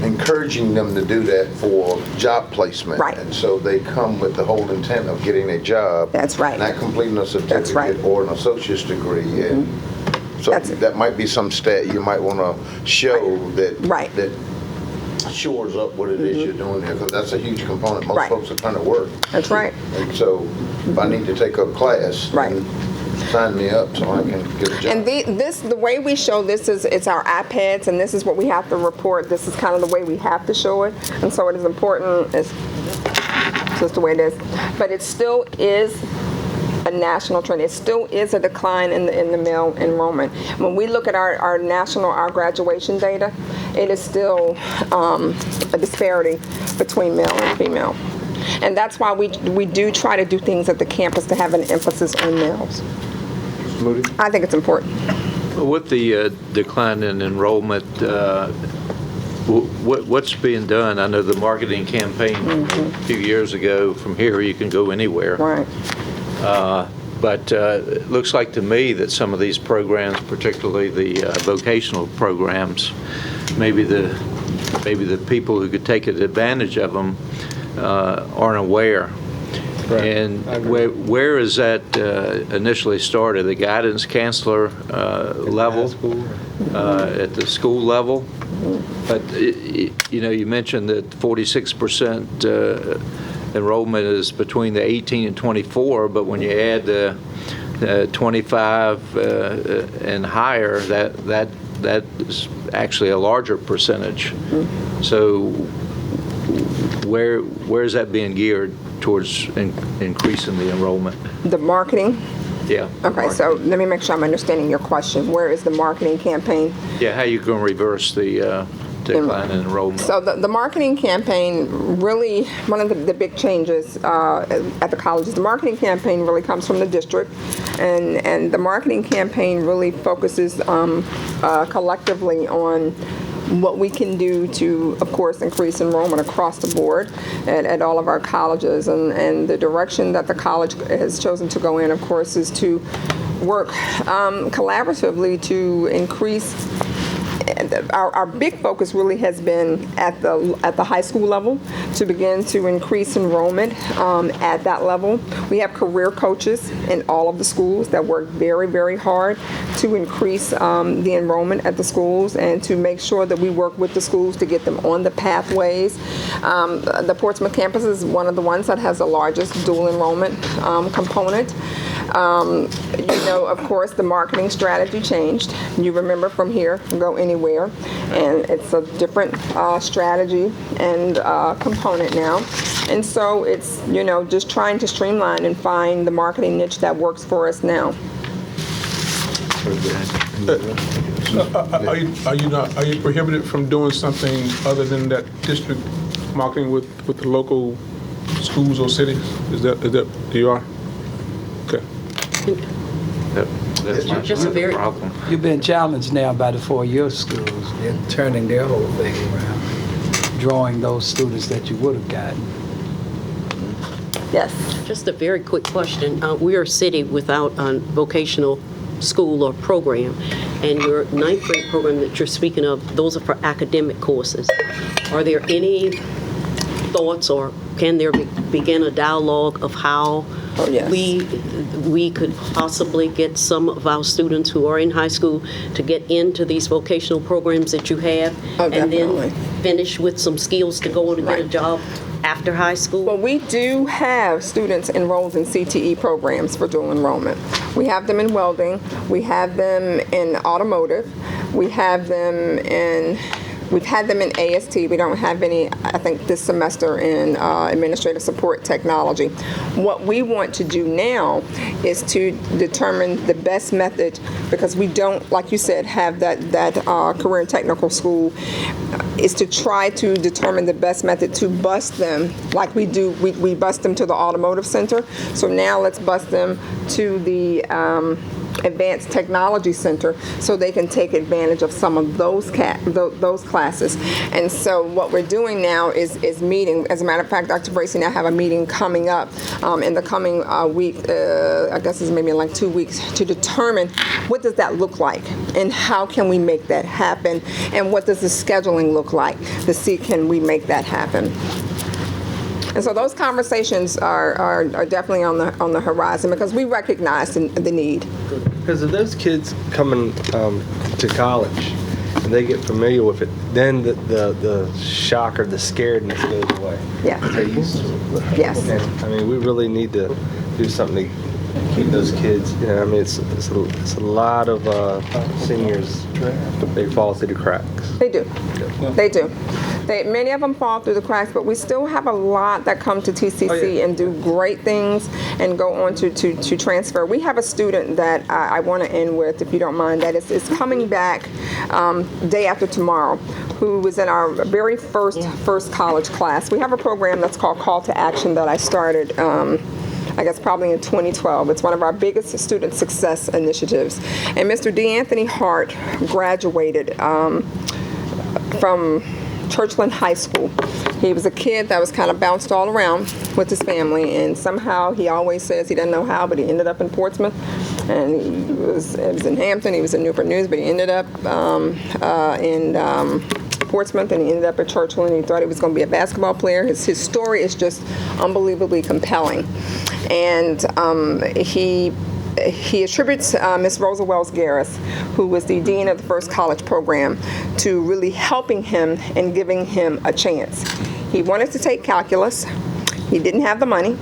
encouraging them to do that for job placement. Right. And so they come with the whole intent of getting a job. That's right. Not completing a certificate right. or an associate's degree. And so that might be some stat you might want to show that shores up what it is you're doing there, because that's a huge component. Most folks are trying to work. That's right. And so if I need to take a class, then sign me up so I can get a job. And the way we show this is it's our iPads, and this is what we have to report. This is kind of the way we have to show it, and so it is important. It's just the way it is, but it still is a national trend. It still is a decline in the male enrollment. When we look at our graduation data, it is still a disparity between male and female. And that's why we do try to do things at the campus to have an emphasis on males. Moody? I think it's important. With the decline in enrollment, what's being done? I know the marketing campaign a few years ago, from here you can go anywhere. Right. But it looks like to me that some of these programs, particularly the vocational programs, maybe the people who could take advantage of them aren't aware. Right. And where is that initially started? The guidance counselor level, at the school level? But, you mentioned that 46% enrollment is between the 18 and 24, but when you add the 25 and higher, that is actually a larger percentage. So where is that being geared towards increasing the enrollment? The marketing? Yeah. Okay, so let me make sure I'm understanding your question. Where is the marketing campaign? Yeah, how are you going to reverse the decline in enrollment? So the marketing campaign, really, one of the big changes at the colleges, the marketing campaign really comes from the district, and the marketing campaign really focuses collectively on what we can do to, of course, increase enrollment across the board at all of our colleges. And the direction that the college has chosen to go in, of course, is to work collaboratively to increase. Our big focus really has been at the high school level to begin to increase enrollment at that level. We have career coaches in all of the schools that work very, very hard to increase the enrollment at the schools and to make sure that we work with the schools to get them on the pathways. The Portsmouth campus is one of the ones that has the largest dual enrollment component. Of course, the marketing strategy changed. You remember From Here, Go Anywhere, and it's a different strategy and component now. And so it's, just trying to streamline and find the marketing niche that works for us now. Are you prohibited from doing something other than that district marketing with the local schools or cities? Is that you are? Okay. That's Just a very- problem. You've been challenged now by the four-year schools in turning their whole thing around, drawing those students that you would have gotten. Yes. Just a very quick question. We are a city without vocational school or program. And your ninth grade program that you're speaking of, those are for academic courses. Are there any thoughts, or can there begin a dialogue of how Oh, yes. we could possibly get some of our students who are in high school to get into these vocational programs that you have? Oh, and definitely. then finish with some skills to go on and get a Right. job after high school? Well, we do have students enrolled in CTE programs for dual enrollment. We have them in welding. We have them in automotive. We have them in. We've had them in AST. We don't have any, I think, this semester in administrative support technology. What we want to do now is to determine the best method, because we don't, like you said, have that career and technical school, is to try to determine the best method to bus them like we do. We bus them to the automotive center. So now let's bus them to the Advanced Technology Center so they can take advantage of some of those classes. And so what we're doing now is meeting. As a matter of fact, Dr. Bracy and I have a meeting coming up in the coming week, I guess it's maybe in like 2 weeks, to determine what does that look like and how can we make that happen, and what does the scheduling look like to see can we make that happen. And so those conversations are definitely on the horizon, because we recognize the need. Because if those kids coming to college and they get familiar with it, then the shock or the scaredness goes away. Yeah. They're used to it. Yes. And, I mean, we really need to do something to keep those kids. You know, I mean, it's a lot of seniors, they fall through the cracks. They do. They do. Many of them fall through the cracks, but we still have a lot that come to TCC and do great things and go on to transfer. We have a student that I want to end with, if you don't mind, that is coming back day after tomorrow, who was in our very first college class. We have a program that's called Call to Action that I started I guess probably in 2012. It's one of our biggest student success initiatives. And Mr. DeAnthony Hart graduated from Churchland High School. He was a kid that was kind of bounced all around with his family, and somehow he always says he doesn't know how, but he ended up in Portsmouth. And it was in Hampton, he was in Newport News, but he ended up in Portsmouth, and he ended up at Churchland. He thought he was going to be a basketball player. His story is just unbelievably compelling. And he attributes Miss Rosa Wells Garris, who was the dean of the first college program, to really helping him and giving him a chance. He wanted to take calculus. He didn't have the money.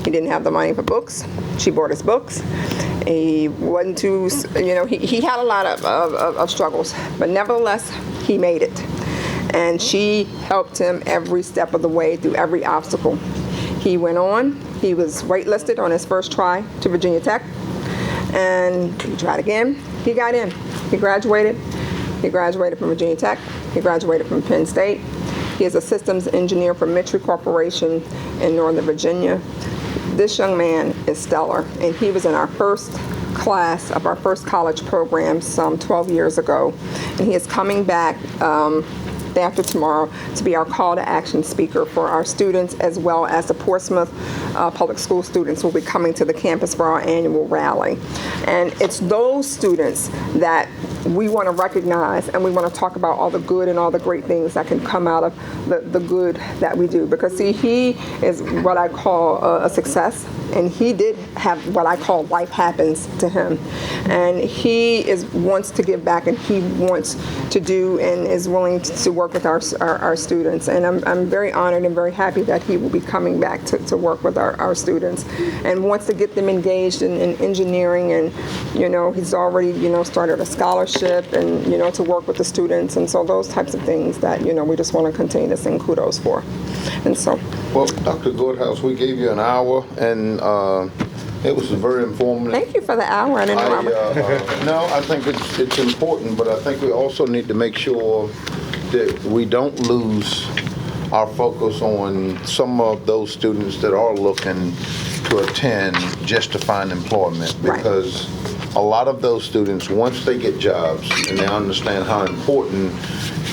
He didn't have the money for books. She bought his books. He wasn't too, he had a lot of struggles, but nevertheless, he made it. And she helped him every step of the way through every obstacle. He went on. He was waitlisted on his first try to Virginia Tech, and he tried again. He got in. He graduated. He graduated from Virginia Tech. He graduated from Penn State. He is a systems engineer for Mitchell Corporation in Northern Virginia. This young man is stellar, and he was in our first class of our first college program some 12 years ago, and he is coming back day after tomorrow to be our call to action speaker for our students, as well as the Portsmouth public school students will be coming to the campus for our annual rally. And it's those students that we want to recognize, and we want to talk about all the good and all the great things that can come out of the good that we do. Because see, he is what I call a success, and he did have what I call life happens to him. And he wants to give back, and he wants to do and is willing to work with our students. And I'm very honored and very happy that he will be coming back to work with our students, and wants to get them engaged in engineering. And he's already started a scholarship, and to work with the students. And so those types of things that we just want to continue to sing kudos for. And so, well, Dr. Goodhouse, we gave you an hour, and it was very informative. thank you for the hour. I didn't know. No, I think it's important, but I think we also need to make sure that we don't lose our focus on some of those students that are looking to attend just to find employment, because a lot of those students, once they get jobs and they understand how important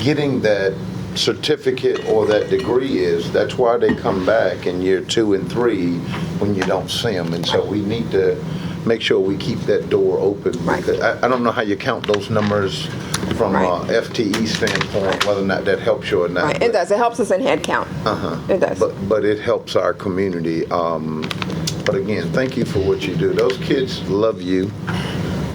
getting that certificate or that degree is, that's why they come back in year 2 and 3 when you don't see them. And so we need to make sure we keep that door open. Right. Because I don't know how you count those numbers from Right. FTE standpoint, whether or not that helps you or not. Right, it does. It helps us in head count. It does. But it helps our community. But again, thank you for what you do. Those kids love you.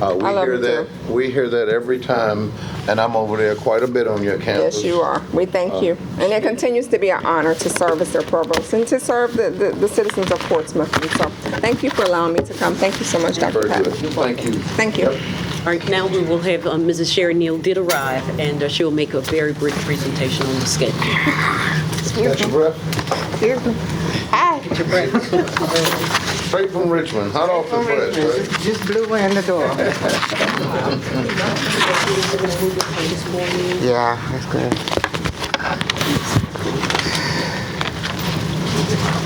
We I love hear you that. too. We hear that every time, and I'm over there quite a bit on your campus. Yes, you are. We thank you. And it continues to be an honor to serve as their provost and to serve the citizens of Portsmouth. And so thank you for allowing me to come. Thank you so much, Dr. Very Patton. good. Thank you. Thank you. All right, now we will have Mrs. Sherry Neal did arrive, and she'll make a very brief presentation on the schedule. Got your breath? Hi. Get your breath. Straight from Richmond. Hot off the press, right? Just blew in the door. Yeah, that's good.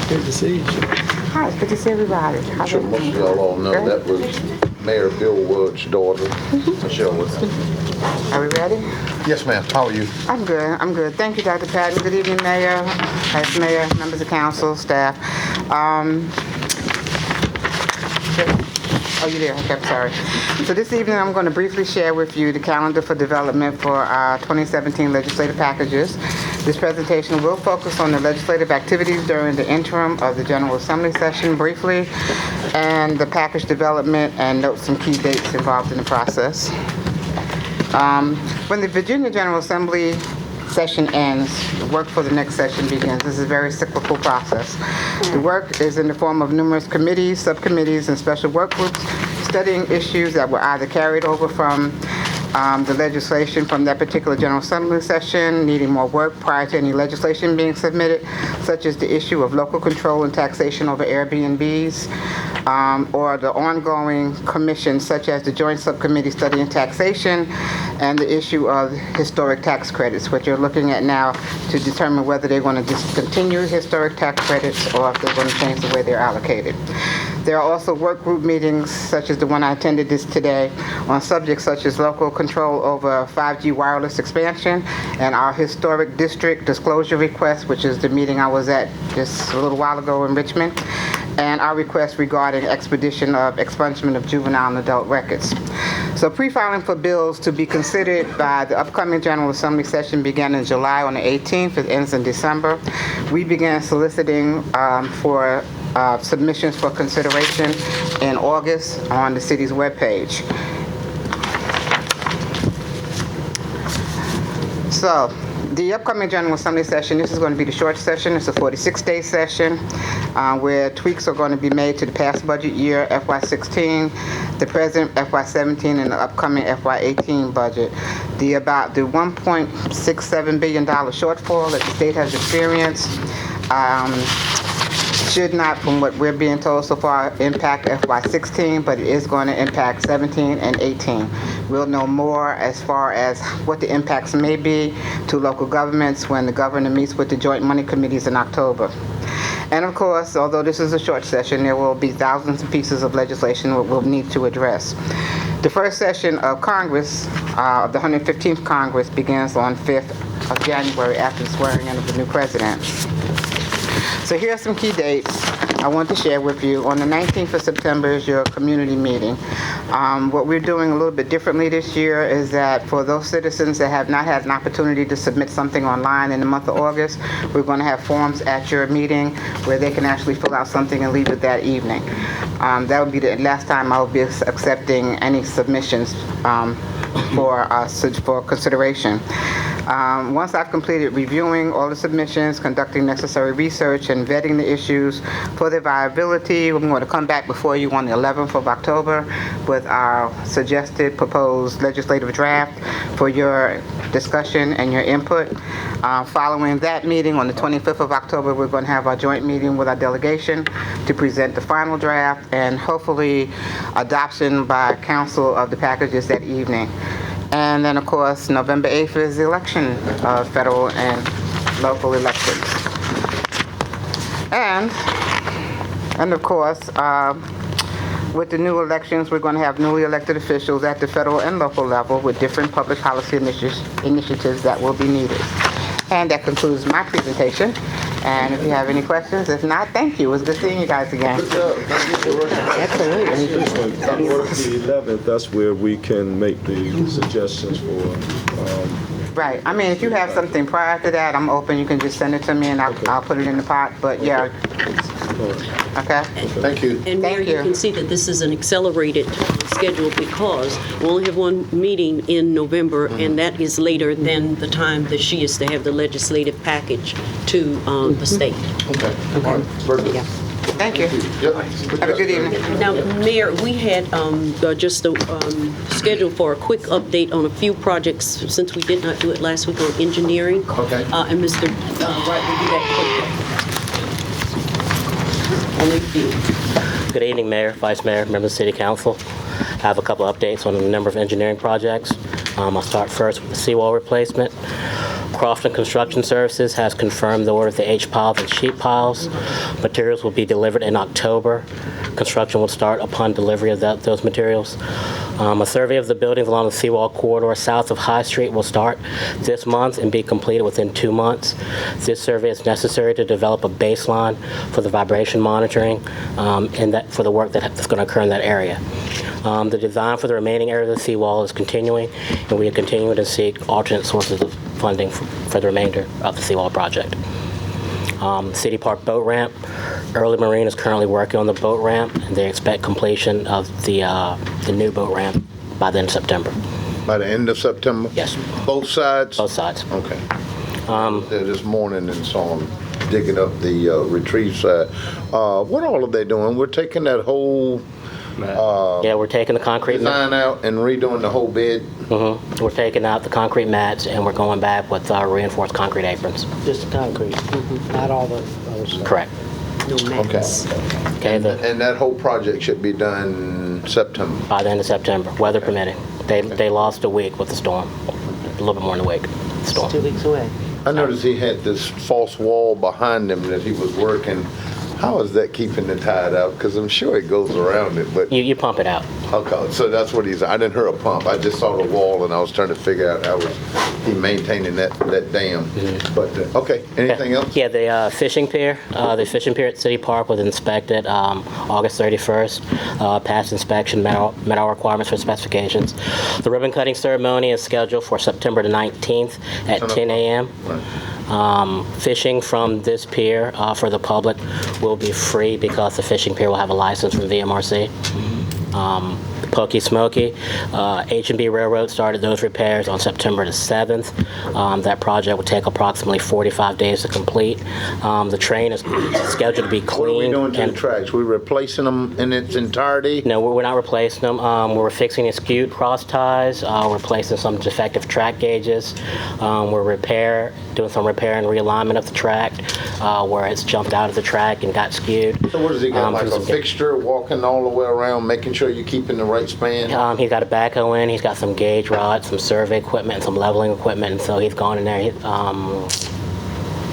Good to see you. Hi, it's good to see everybody. I'm sure most of y'all all know that was Mayor Bill Wood's daughter, Michelle Wood. Are we ready? Yes, ma'am. How are you? I'm good. I'm good. Thank you, Dr. Patton. Good evening, Mayor, Vice Mayor, members of council, staff. Oh, you there? Okay, I'm sorry. So this evening, I'm going to briefly share with you the calendar for development for our 2017 legislative packages. This presentation will focus on the legislative activities during the interim of the General Assembly session briefly, and the package development, and note some key dates involved in the process. When the Virginia General Assembly session ends, the work for the next session begins. This is a very cyclical process. The work is in the form of numerous committees, subcommittees, and special work groups studying issues that were either carried over from the legislation from that particular General Assembly session, needing more work prior to any legislation being submitted, such as the issue of local control and taxation over Airbnbs, or the ongoing commissions such as the Joint Subcommittee Studying Taxation and the issue of historic tax credits, which you're looking at now to determine whether they're going to just continue historic tax credits or if they're going to change the way they're allocated. There are also work group meetings, such as the one I attended today, on subjects such as local control over 5G wireless expansion and our historic district disclosure request, which is the meeting I was at just a little while ago in Richmond, and our request regarding expedition of expungement of juvenile and adult records. So pre-filing for bills to be considered by the upcoming General Assembly session began in July on the 18th. It ends in December. We began soliciting for submissions for consideration in August on the city's webpage. So, the upcoming General Assembly session, this is going to be the short session. It's a 46-day session where tweaks are going to be made to the past budget year, FY16, the present FY17, and the upcoming FY18 budget. The $1.67 billion shortfall that the state has experienced should not, from what we're being told so far, impact FY16, but it is going to impact 17 and 18. We'll know more as far as what the impacts may be to local governments when the governor meets with the joint money committees in October. And of course, although this is a short session, there will be thousands of pieces of legislation we'll need to address. The first session of Congress, of the 115th Congress, begins on 5th of January after the swearing in of the new president. So here are some key dates I want to share with you. On the 19th of September is your community meeting. What we're doing a little bit differently this year is that for those citizens that have not had an opportunity to submit something online in the month of August, we're going to have forms at your meeting where they can actually fill out something and leave it that evening. That would be the last time I will be accepting any submissions for consideration. Once I've completed reviewing all the submissions, conducting necessary research, and vetting the issues for their viability, I'm going to come back before you on the 11th of October with our suggested proposed legislative draft for your discussion and your input. Following that meeting on the 25th of October, we're going to have our joint meeting with our delegation to present the final draft and hopefully adoption by council of the packages that evening. And then, of course, November 8th is the election of federal and local elections. And of course, with the new elections, we're going to have newly elected officials at the federal and local level with different public policy initiatives that will be needed. And that concludes my presentation. And if you have any questions, if not, thank you. It was good seeing you guys again. Absolutely. The 11th, that's where we can make the suggestions for, Right. I mean, if you have something prior to that, I'm open. You can just send it to me and I'll put it in the pot. But yeah. Okay. Thank you. And Mayor, Thank you you. can see that this is an accelerated schedule because we only have one meeting in November, and that is later than the time that she is to have the legislative package to the state. Okay. All right. Very good. Thank you. Yep. Have a good evening. Now, Mayor, we had just a schedule for a quick update on a few projects since we did not do it last week on engineering. Okay. And Mr. Wright will do that quickly. Good evening, Mayor, Vice Mayor, members of the City Council. I have a couple of updates on a number of engineering projects. I'll start first with the seawall replacement. Crofton Construction Services has confirmed the order of the H-piles and sheet piles. Materials will be delivered in October. Construction will start upon delivery of those materials. A survey of the buildings along the seawall corridor south of High Street will start this month and be completed within 2 months. This survey is necessary to develop a baseline for the vibration monitoring and for the work that's going to occur in that area. The design for the remaining area of the seawall is continuing, and we are continuing to seek alternate sources of funding for the remainder of the seawall project. City Park boat ramp. Early Marine is currently working on the boat ramp, and they expect completion of the new boat ramp by the end of September. By the end of September? Yes. Both sides? Both sides. Okay. There this morning and saw them digging up the retrieve side. What all are they doing? We're taking that whole Yeah, we're taking the concrete design out and redoing the whole bed? We're taking out the concrete mats, and we're going back with reinforced concrete aprons. Just concrete, not all the other stuff. Correct. No mats. Okay, And that whole project should be done September? by the end of September, weather permitting. They lost a week with the storm, a little bit more than a week. The storm. 2 weeks away. I noticed he had this false wall behind him that he was working. How is that keeping it tied up? Because I'm sure it goes around it, but... You pump it out. Okay, so that's what he's... I didn't hear a pump. I just saw the wall, and I was trying to figure out how was he maintaining that dam. But, okay, anything else? Yeah, the fishing pier. The fishing pier at City Park was inspected August 31st. Passed inspection, met all requirements for specifications. The ribbon cutting ceremony is scheduled for September the 19th at 10 a.m. Fishing from this pier for the public will be free because the fishing pier will have a license from VMRC. Pokey Smoky, H&B Railroad started those repairs on September the 7th. That project will take approximately 45 days to complete. The train is scheduled to be What are we cleaned. doing to the tracks? We replacing them in its entirety? No, we're not replacing them. We're fixing skewed cross ties. We're replacing some defective track gauges. We're doing some repair and realignment of the track where it's jumped out of the track and got skewed. So what does he got, like a fixture walking all the way around, making sure you're keeping the right span? He's got a backhoe in. He's got some gauge rods, some survey equipment, some leveling equipment, and so he's gone in there.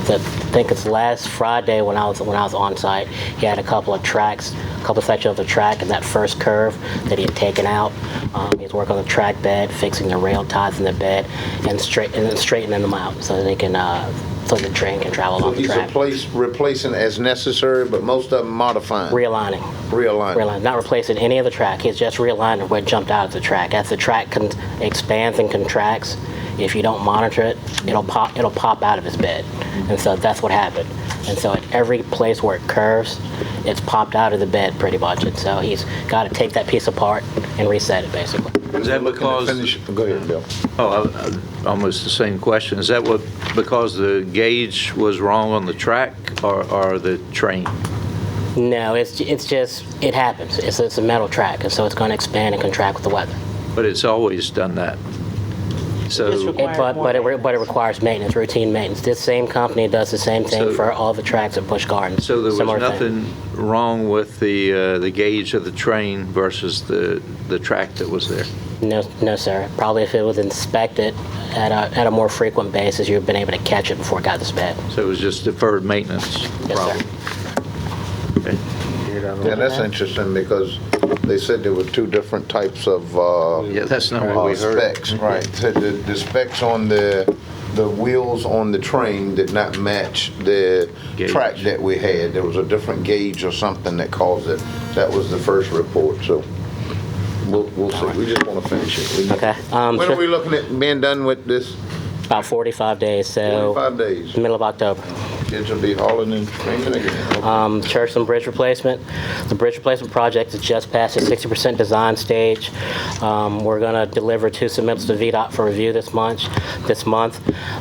I think it's last Friday when I was on site. He had a couple sections of the track in that first curve that he had taken out. He's working on the track bed, fixing the rail ties in the bed, and straightening them out so they can so the train can travel along the track. He's replacing as necessary, but most of them modifying. Realigning. Not replacing any of the track. He's just realigning where it jumped out of the track. As the track expands and contracts, if you don't monitor it, it'll pop out of his bed. And so that's what happened. And so at every place where it curves, it's popped out of the bed pretty much. And so he's got to take that piece apart and reset it basically. Is that because... Go ahead, Bill. Almost the same question. Is that because the gauge was wrong on the track or the train? No, it's just, it happens. It's a metal track, and so it's going to expand and contract with the weather. But it's always done that. So, But it requires maintenance, routine maintenance. This same company does the same thing for all the tracks at Busch Gardens. so there was Similar nothing wrong with the gauge of the train versus the track that was there? No, sir. Probably if it was inspected at a more frequent basis, you'd have been able to catch it before it got this bad. So it was just deferred maintenance Yes, problem? sir. Okay. Yeah, that's interesting because they said there were two different types of Yeah, that's not what we heard. specs, right? So the specs on the the wheels on the train did not match the Gauge. track that we had. There was a different gauge or something that caused it. That was the first report, so we'll see. We just want to finish it. Okay. When are we looking at being done with this? About 45 days, so 45 days. middle of October. Kids will be hauling and training again. Church and bridge replacement. The bridge replacement project is just past the 60% design stage. We're going to deliver 2 submittals to VDOT for review this month.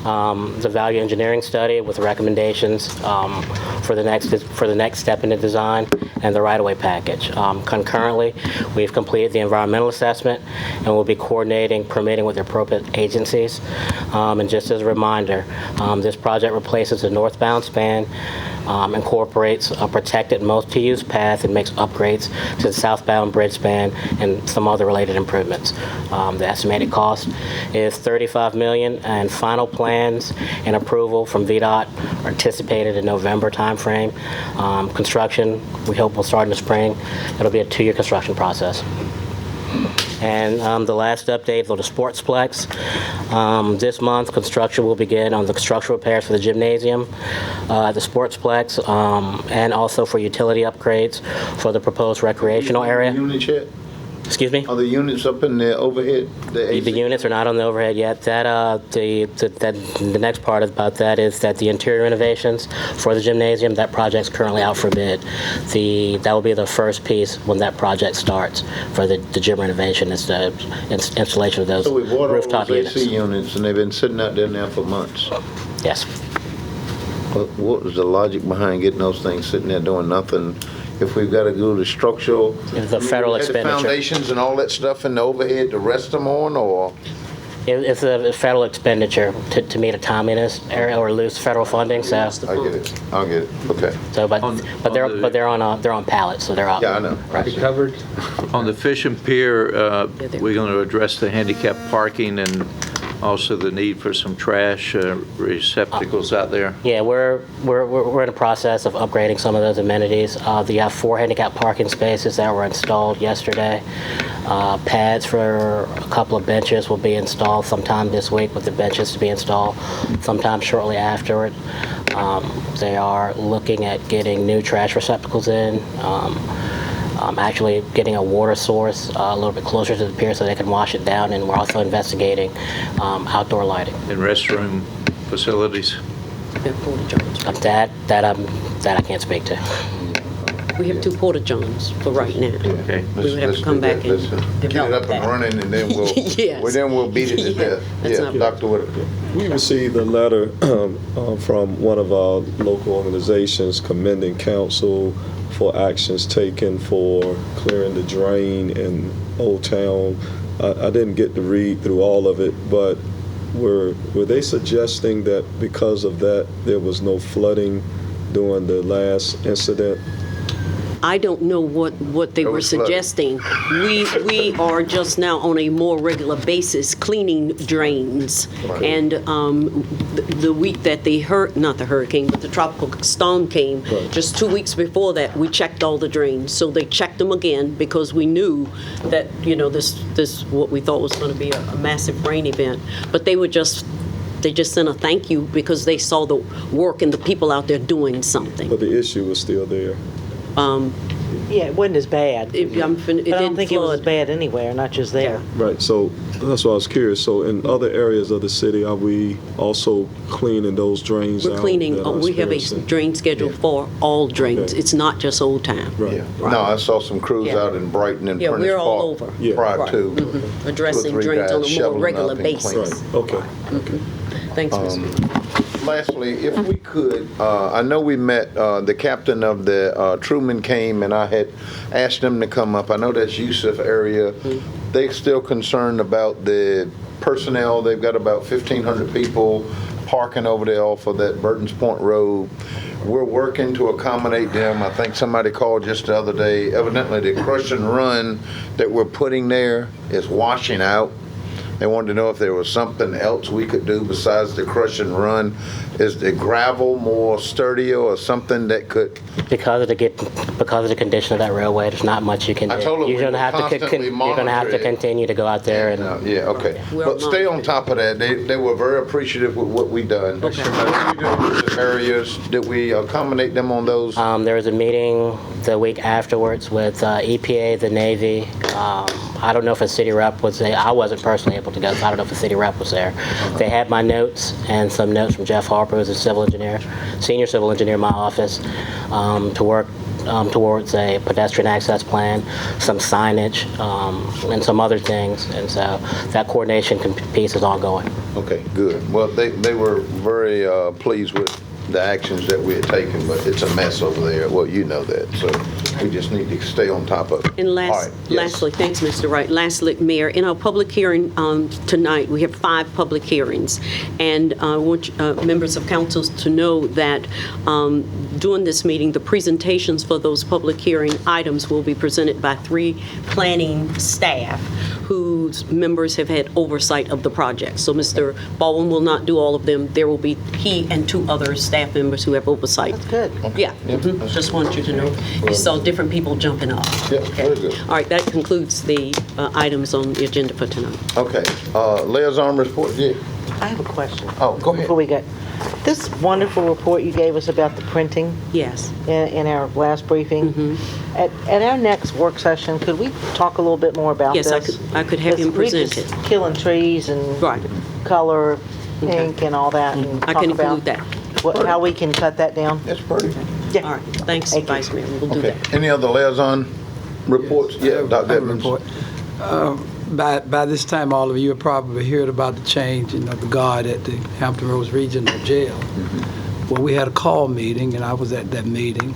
The value engineering study with recommendations for the next step in the design and the right-of-way package. Concurrently, we've completed the environmental assessment and we'll be coordinating permitting with the appropriate agencies. And just as a reminder, this project replaces the northbound span, incorporates a protected multi-use path, and makes upgrades to the southbound bridge span and some other related improvements. The estimated cost is $35 million, and final plans and approval from VDOT are anticipated in November timeframe. Construction, we hope will start in the spring. It'll be a 2-year construction process. And the last update for the Sportsplex. This month, construction will begin on the structural repairs for the gymnasium, the Sportsplex, and also for utility upgrades for the proposed recreational area. Units yet? Excuse me? Are the units up in the overhead? The units are not on the overhead yet. The next part about that is that the interior renovations for the gymnasium, that project's currently out for bid. That will be the first piece when that project starts for the gym renovation. Is the installation of those So we bought all rooftop those units. AC units, and they've been sitting out there now for months. Yes. What was the logic behind getting those things sitting there doing nothing? If we've got to do the structural, The federal we had the expenditure. foundations and all that stuff in the overhead to rest them on, or It's a federal expenditure to meet a timeliness area or lose federal funding. So, I get it. I'll get it. Okay. but they're on pallets, so they're up. Yeah, I know. Right. Covered? On the Fishing Pier, we're going to address the handicap parking and also the need for some trash receptacles out there. Yeah, we're in the process of upgrading some of those amenities. You have 4 handicap parking spaces that were installed yesterday. Pads for a couple of benches will be installed sometime this week, with the benches to be installed sometime shortly afterward. They are looking at getting new trash receptacles in. Actually getting a water source a little bit closer to the pier so they can wash it down, and we're also investigating outdoor lighting. And restroom facilities. That I can't speak to. We have 2 porta johns for right now. Okay. We would have to come back and Get it develop up and that. running, and then we'll Yes. we'll beat it to death. That's Yeah, not- Dr. Whitaker. We received a letter from one of our local organizations commending council for actions taken for clearing the drain in Old Town. I didn't get to read through all of it, but were they suggesting that because of that there was no flooding during the last incident? I don't know what they were was flooded. suggesting. We are just now on a more regular basis cleaning drains. Right. And the week that not the hurricane, but the tropical storm came, Right. just 2 weeks before that, we checked all the drains. So they checked them again because we knew that, this what we thought was going to be a massive rain event. But they just sent a thank you because they saw the work and the people out there doing something. But the issue was still there. Yeah, it wasn't as bad. It But I don't didn't think it was as flood. bad anywhere, not just there. Right, so that's why I was curious. So in other areas of the city, are we also cleaning those drains out? We're cleaning, that are we have a experiencing- drain schedule for all drains. Okay. It's not just Old Town. Right. Yeah. No, I saw some crews Yeah. out in Brighton and Yeah, Prentice we're all Park over. Yeah. prior Right. to. Addressing 2 or 3 drains on guys a more shoveling regular up and cleaning. basis. Right, okay. Thanks, Mr. Lastly, if we could, I know we met, the captain of the Truman came, and I had asked them to come up. I know that's Yusuf area. They're still concerned about the personnel. They've got about 1,500 people parking over there off of that Burton's Point Road. We're working to accommodate them. I think somebody called just the other day. Evidently, the crush and run that we're putting there is washing out. They wanted to know if there was something else we could do besides the crush and run. Is the gravel more sturdier or something that could? Because of the condition of that railway, there's not much you can do. I told them You're we gonna would have to constantly you're gonna have to monitor it. continue to go out there and. Yeah, okay. Well, But stay on top of that. They were very appreciative with what we done. Okay. What we do with the areas, did we accommodate them on those? There was a meeting the week afterwards with EPA, the Navy. I don't know if a city rep was there. I wasn't personally able to go, so I don't know if a city rep was there. They had my notes and some notes from Jeff Harper, who's a civil engineer, senior civil engineer in my office, to work towards a pedestrian access plan, some signage, and some other things. And so that coordination piece is ongoing. Okay, good. Well, they were very pleased with the actions that we had taken, but it's a mess over there. Well, you know that, so we just need to stay on top of it. And All right, yes. lastly, thanks, Mr. Wright. Lastly, Mayor, in our public hearing tonight, we have 5 public hearings. And I want members of council to know that during this meeting, the presentations for those public hearing items will be presented by 3 planning staff whose members have had oversight of the project. So Mr. Baldwin will not do all of them. There will be he and 2 other staff members who have oversight. That's good. Yeah, just want you to know. You saw different people jumping up. Yeah, very good. All right, that concludes the items on the agenda for tonight. Okay, liaison report, yeah. I have a question. Oh, go ahead. Before we get, this wonderful report you gave us about the printing Yes. in our last briefing, at our next work session, could we talk a little bit more about Yes, this? I could have him Because present we it. just killing trees and Right. color, ink and all that. And I talk can about include that. how we can cut that down. That's pretty. Yeah. All right, thanks, Thank you. Vice Mayor. We'll do Okay, that. any other liaison reports? Yeah, Dr. I have a Edmonds. report. By this time, all of you have probably heard about the change in the guard at the Hampton Roads Regional Jail. Well, we had a call meeting, and I was at that meeting.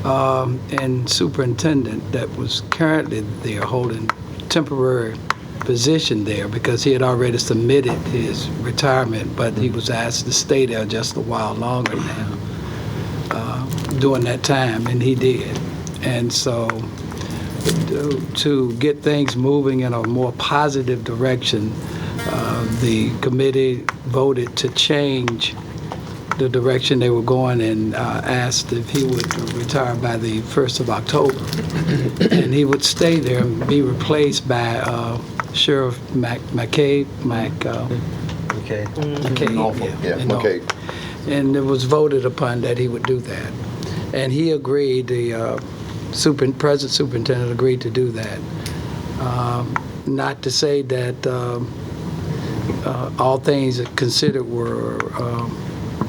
And superintendent that was currently there holding temporary position there because he had already submitted his retirement, but he was asked to stay there just a while longer now during that time, and he did. And so to get things moving in a more positive direction, the committee voted to change the direction they were going and asked if he would retire by the 1st of October. And he would stay there and be replaced by Sheriff McCabe. Norfolk, yeah, in Norfolk. okay. And it was voted upon that he would do that. And he agreed, the present superintendent agreed to do that. Not to say that all things considered were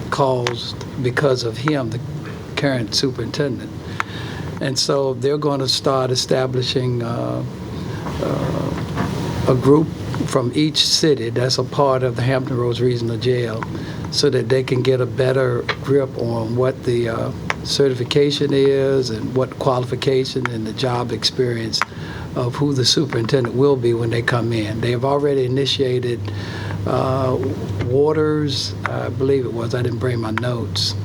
caused because of him, the current superintendent. And so they're going to start establishing a group from each city that's a part of the Hampton Roads Regional Jail so that they can get a better grip on what the certification is and what qualification and the job experience of who the superintendent will be when they come in. They have already initiated Waters, I believe it was, I didn't bring my notes.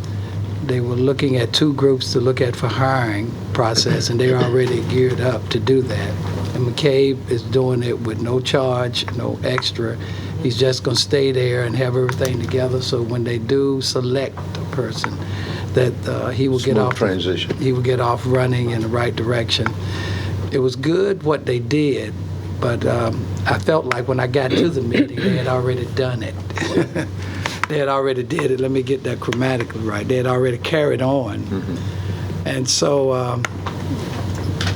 They were looking at 2 groups to look at for hiring process, and they're already geared up to do that. And McCabe is doing it with no charge, no extra. He's just going to stay there and have everything together so when they do select a person, that he will get Smooth off transition. He will get off running in the right direction. It was good what they did, but I felt like when I got to the meeting, they had already done it. They had already did it. Let me get that grammatically right. They had already carried on. And so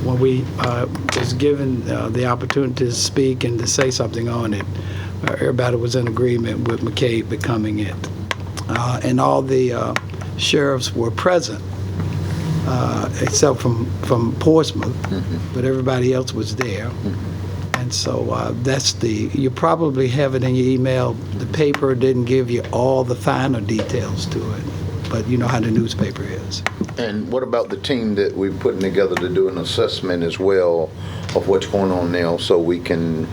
when we was given the opportunity to speak and to say something on it, everybody was in agreement with McCabe becoming it. And all the sheriffs were present, except from Portsmouth, but everybody else was there. And so you probably have it in your email. The paper didn't give you all the finer details to it, but you know how the newspaper is. And what about the team that we're putting together to do an assessment as well of what's going on now so we can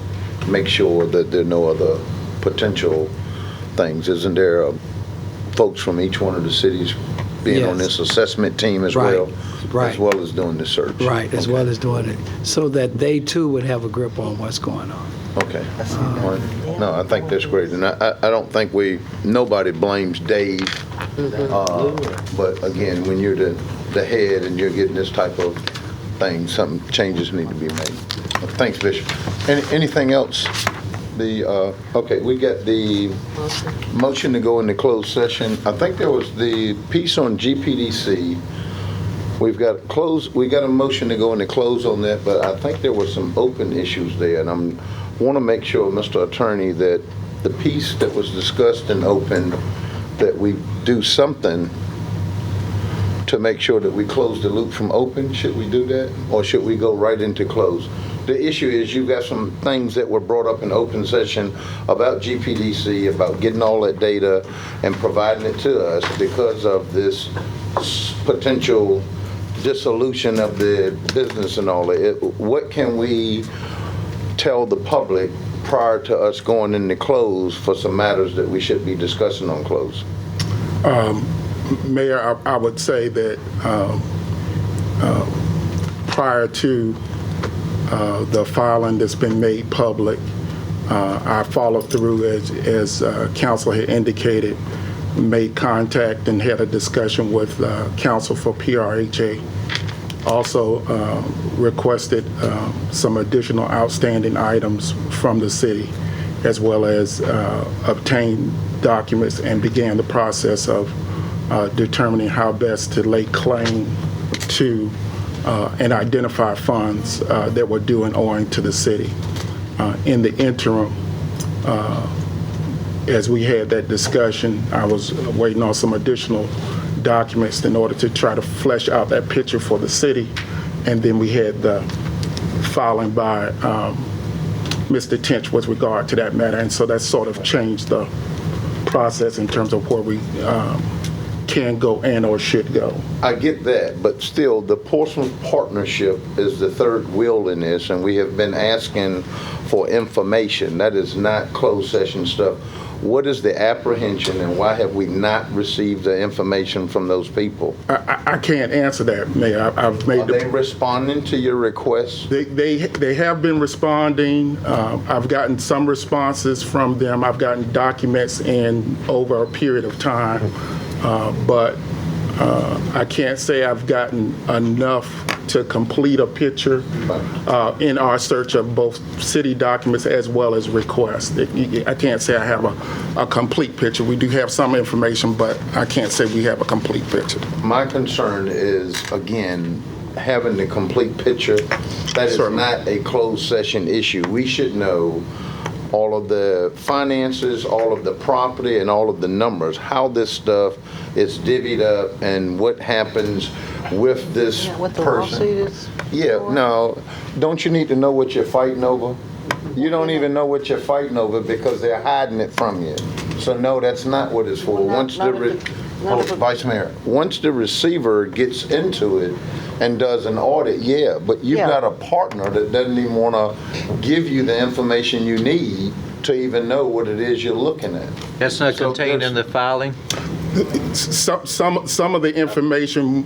make sure that there are no other potential things? Isn't there folks from each one of the cities being on this assessment team as well? Right. As well as doing the search? Right, as well as doing it, so that they too would have a grip on what's going on. Okay. All right. No, I think that's great, and I don't think nobody blames Dave. But again, when you're the head and you're getting this type of thing, some changes need to be made. Thanks, Bishop. Anything else? Okay, we got the motion to go into closed session. I think there was the piece on GPDC. We got a motion to go into close on that, but I think there were some open issues there, and I want to make sure, Mr. Attorney, that the piece that was discussed in open, that we do something to make sure that we close the loop from open. Should we do that, or should we go right into close? The issue is you've got some things that were brought up in open session about GPDC, about getting all that data and providing it to us because of this potential dissolution of the business and all that. What can we tell the public prior to us going into close for some matters that we should be discussing on close? Mayor, I would say that prior to the filing that's been made public, I followed through as council had indicated, made contact and had a discussion with counsel for PRHA. Also requested some additional outstanding items from the city, as well as obtained documents and began the process of determining how best to lay claim to and identify funds that were due and owing to the city. In the interim, as we had that discussion, I was waiting on some additional documents in order to try to flesh out that picture for the city. And then we had the filing by Mr. Tench with regard to that matter. And so that sort of changed the process in terms of where we can go and or should go. I get that, but still, the Portsmouth Partnership is the third wheel in this, and we have been asking for information. That is not closed session stuff. What is the apprehension, and why have we not received the information from those people? I can't answer that, Mayor. I've made. Are they responding to your requests? They have been responding. I've gotten some responses from them. I've gotten documents in over a period of time, but I can't say I've gotten enough to complete a picture in our search of both city documents as well as requests. I can't say I have a complete picture. We do have some information, but I can't say we have a complete picture. My concern is, again, having the complete picture. That is not a closed session issue. We should know all of the finances, all of the property, and all of the numbers, how this stuff is divvied up and what happens with this What the person. lawsuit is? Yeah, no, don't you need to know what you're fighting over? You don't even know what you're fighting over because they're hiding it from you. So no, that's not what it's for. Vice Mayor, once the receiver gets into it and does an audit, but you've got a partner that doesn't even want to give you the information you need to even know what it is you're looking at. That's not contained in the filing? Some of the information,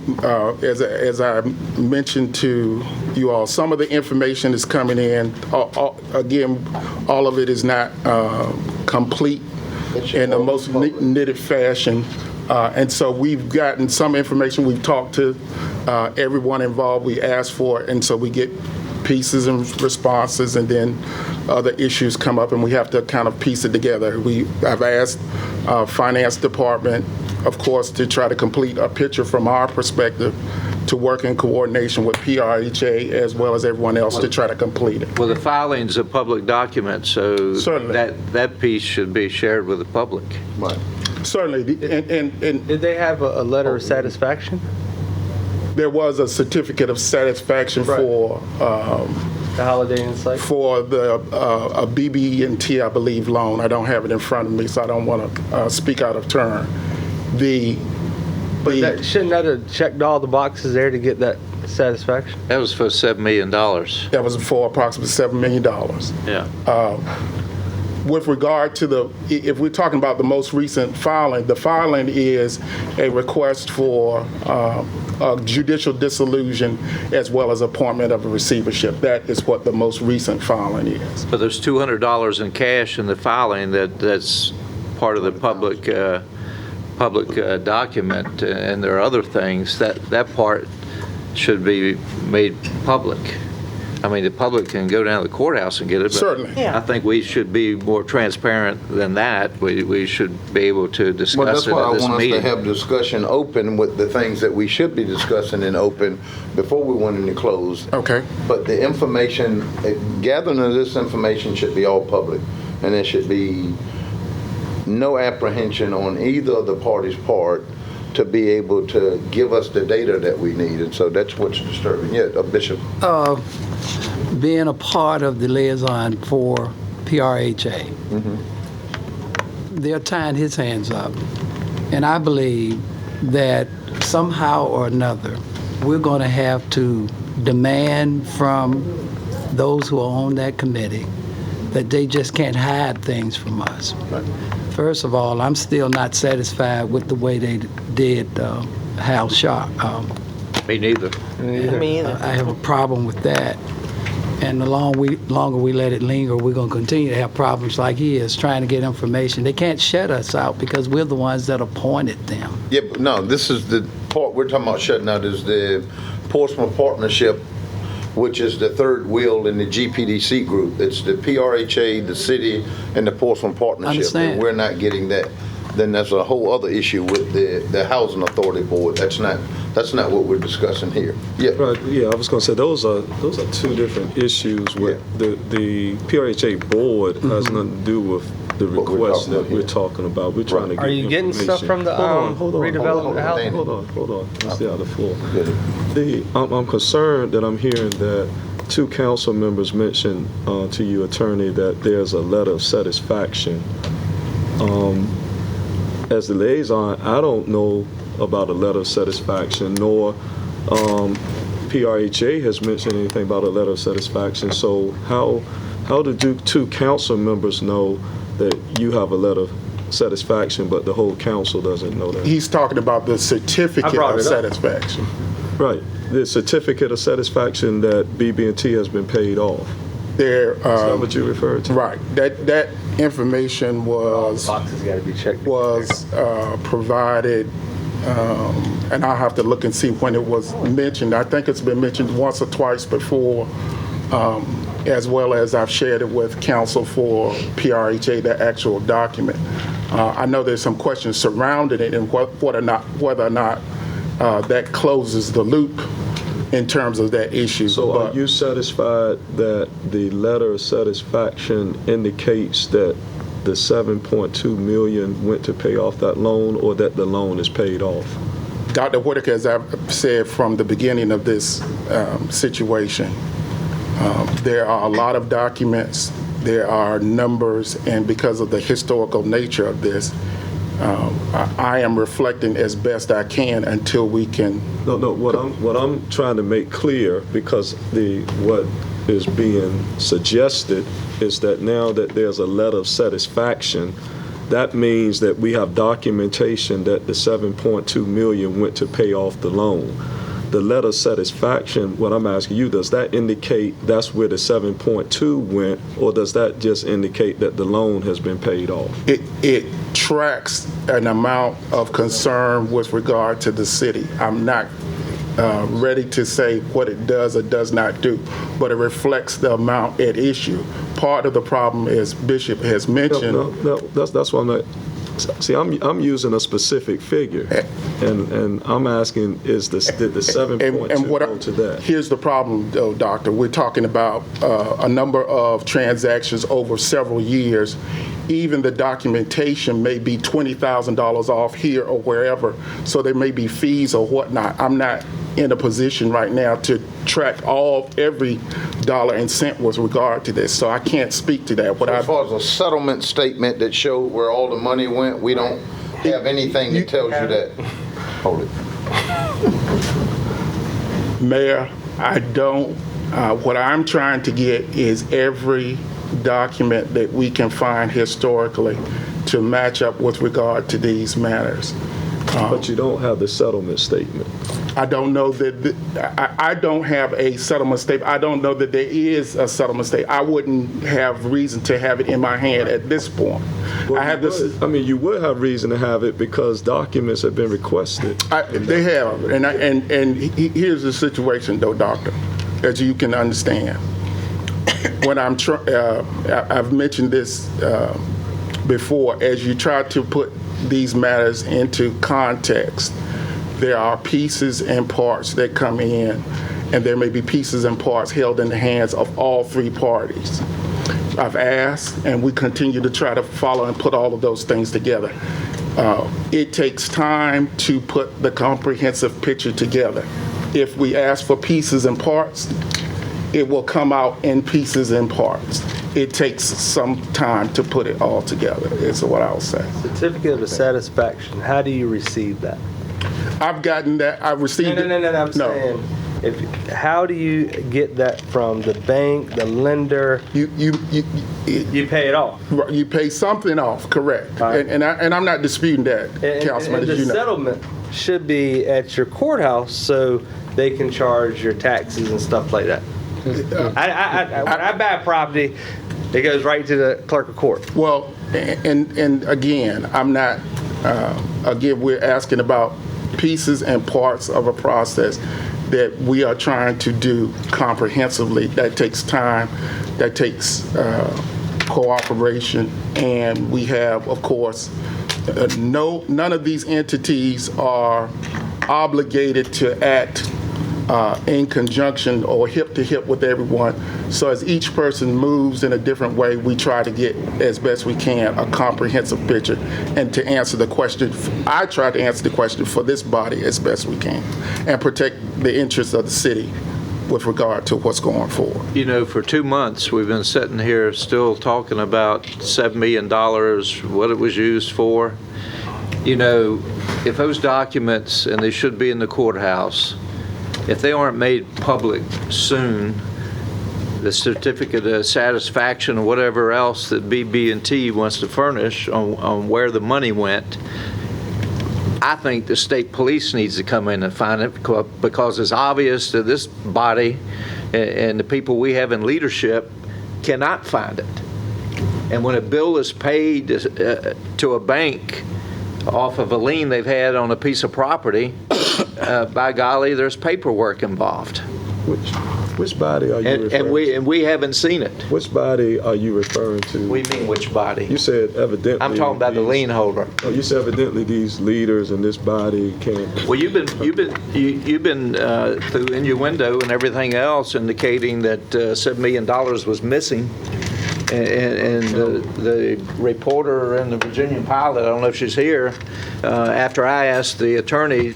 as I mentioned to you all, some of the information is coming in. Again, all of it is not complete in the most knitted fashion. And so we've gotten some information. We've talked to everyone involved. We asked for it, and so we get pieces and responses, and then other issues come up, and we have to kind of piece it together. I've asked Finance Department, of course, to try to complete a picture from our perspective, to work in coordination with PRHA as well as everyone else to try to complete it. Well, the filing's a public document, so Certainly. that piece should be shared with the public. Right. Certainly, and Did they have a letter of satisfaction? there was a certificate of satisfaction for The Holiday Inn site? for the a BB&T, I believe, loan. I don't have it in front of me, so I don't want to speak out of turn. Shouldn't that have checked all the boxes there to get that satisfaction? That was for $7 million. That was for approximately $7 million. Yeah. with regard to if we're talking about the most recent filing, the filing is a request for a judicial dissolution as well as appointment of a receivership. That is what the most recent filing is. But there's $200 in cash in the filing that's part of the public document, and there are other things that part should be made public. I mean, the public can go down to the courthouse and get it. But Certainly. Yeah. I think we should be more transparent than that. We should be able to Well, discuss that's it why at I this want us to meeting. have discussion open with the things that we should be discussing in open before we went into closed. Okay. But the information, gathering of this information should be all public, and there should be no apprehension on either of the parties' part to be able to give us the data that we need, and so that's what's disturbing. Yeah, Bishop. Being a part of the liaison for PRHA, they're tying his hands up. And I believe that somehow or another, we're going to have to demand from those who are on that committee that they just can't hide things from us. First of all, I'm still not satisfied with the way they did Hal Sharp. Me neither. Me either. I have a problem with that. And the longer we let it linger, we're going to continue to have problems like he is, trying to get information. They can't shut us out because we're the ones that appointed them. Yeah, but no, this is the part we're talking about shutting out is the Portsmouth Partnership, which is the third wheel in the GPDC group. It's the PRHA, the city, and the Portsmouth Partnership. Understand. And we're not getting that. Then there's a whole other issue with the Housing Authority Board. That's not what we're discussing here. Yeah. Right, yeah, I was going to say, those are two different issues. With the PRHA board has nothing to do with the What we're request talking that about we're here. talking about. We're trying to get Are you getting stuff information. from the redevelopment housing? Hold on. Let's stay on the floor. I'm concerned that I'm hearing that two council members mentioned to you, attorney, that there's a letter of satisfaction. As the liaison, I don't know about a letter of satisfaction, nor PRHA has mentioned anything about a letter of satisfaction. So how do two council members know that you have a letter of satisfaction, but the whole council doesn't know that? He's talking about the certificate of satisfaction. Right, the certificate of satisfaction that BB&T has been paid off. There, Is that what you referred to? right. That information was Boxes got to be checked. provided, and I'll have to look and see when it was mentioned. I think it's been mentioned once or twice before, as well as I've shared it with counsel for PRHA, the actual document. I know there's some questions surrounding it and whether or not that closes the loop in terms of that issue. So are you satisfied that the letter of satisfaction indicates that the $7.2 million went to pay off that loan, or that the loan is paid off? Dr. Whitaker, as I've said from the beginning of this situation, there are a lot of documents, there are numbers, and because of the historical nature of this, I am reflecting as best I can until we can. No. What I'm trying to make clear, because what is being suggested is that now that there's a letter of satisfaction, that means that we have documentation that the $7.2 million went to pay off the loan. The letter of satisfaction, what I'm asking you, does that indicate that's where the 7.2 went, or does that just indicate that the loan has been paid off? It tracks an amount of concern with regard to the city. I'm not ready to say what it does or does not do, but it reflects the amount at issue. Part of the problem, as Bishop has mentioned. No, that's why I'm not. See, I'm using a specific figure, and I'm asking, did the 7.2 go to that? Here's the problem, though, Doctor. We're talking about a number of transactions over several years. Even the documentation may be $20,000 off here or wherever, so there may be fees or whatnot. I'm not in a position right now to track every dollar and cent with regard to this, so I can't speak to that. As far as a settlement statement that showed where all the money went, we don't have anything that tells you that. Hold it. Mayor, I don't. What I'm trying to get is every document that we can find historically to match up with regard to these matters. But you don't have the settlement statement. I don't know that, I don't have a settlement statement. I don't know that there is a settlement statement. I wouldn't have reason to have it in my hand at this point. Well, I have this. you would have reason to have it because documents have been requested. They have, and here's the situation, though, Doctor, as you can understand. When I've mentioned this before, as you try to put these matters into context, there are pieces and parts that come in, and there may be pieces and parts held in the hands of all three parties. I've asked, and we continue to try to follow and put all of those things together. It takes time to put the comprehensive picture together. If we ask for pieces and parts, it will come out in pieces and parts. It takes some time to put it all together, is what I'll say. Certificate of satisfaction, how do you receive that? I've gotten that. I've received it. No, I'm saying, how do you get that from the bank, the lender? You pay it off. You pay something off, correct. Right. And I'm not disputing that, Councilman, and as you the know. settlement should be at your courthouse so they can charge your taxes and stuff like that. When I buy property, it goes right to the clerk of court. Well, and again, I'm not, again, we're asking about pieces and parts of a process that we are trying to do comprehensively. That takes time, that takes cooperation, and we have, of course, none of these entities are obligated to act in conjunction or hip to hip with everyone. So as each person moves in a different way, we try to get, as best we can, a comprehensive picture. And to answer the question, I try to answer the question for this body as best we can and protect the interests of the city with regard to what's going forward. You know, for 2 months, we've been sitting here still talking about $7 million, what it was used for. You know, if those documents, and they should be in the courthouse, if they aren't made public soon, the certificate of satisfaction or whatever else that BB&T wants to furnish on where the money went, I think the state police needs to come in and find it because it's obvious that this body and the people we have in leadership cannot find it. And when a bill is paid to a bank off of a lien they've had on a piece of property, by golly, there's paperwork involved. Which body are you referring to? And we haven't seen it. Which body are you referring to? What do you mean, which body? You said evidently. I'm talking about the lien holder. Oh, you said evidently these leaders in this body can't. Well, you've been through innuendo and everything else indicating that $7 million was missing. And the reporter in the Virginia Pilot, I don't know if she's here, after I asked the attorney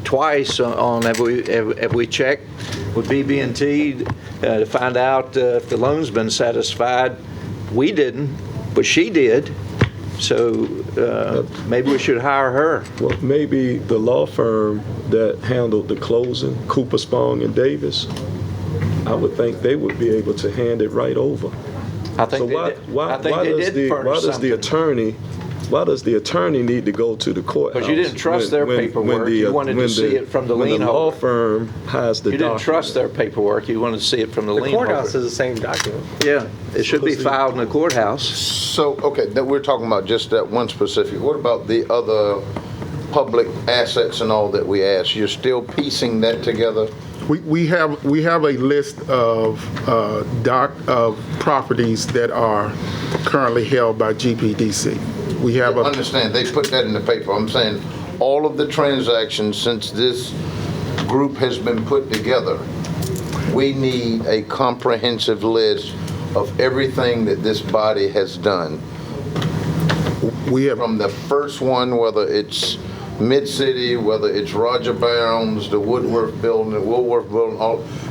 twice on have we checked with BB&T to find out if the loan's been satisfied, we didn't, but she did. So maybe we should hire her. Well, maybe the law firm that handled the closing, Cooper, Spong, and Davis, I would think they would be able to hand it right over. I think so why does the attorney need to go to the courthouse? Because you didn't trust their paperwork. You wanted to see it from the lien holder. When the law firm has the document. You didn't trust their paperwork. You wanted to see it from the lien holder. The courthouse is the same document. Yeah, it should be filed in the courthouse. So, okay, that we're talking about just that one specific. What about the other public assets and all that we asked? You're still piecing that together? We have a list of properties that are currently held by GPDC. We have understand, they put that in the paper. I'm saying all of the transactions since this group has been put together, we need a comprehensive list of everything that this body has done. We have from the first one, whether it's Mid-City, whether it's Roger Bounds, the Woodworth Building, the Woolworth Building,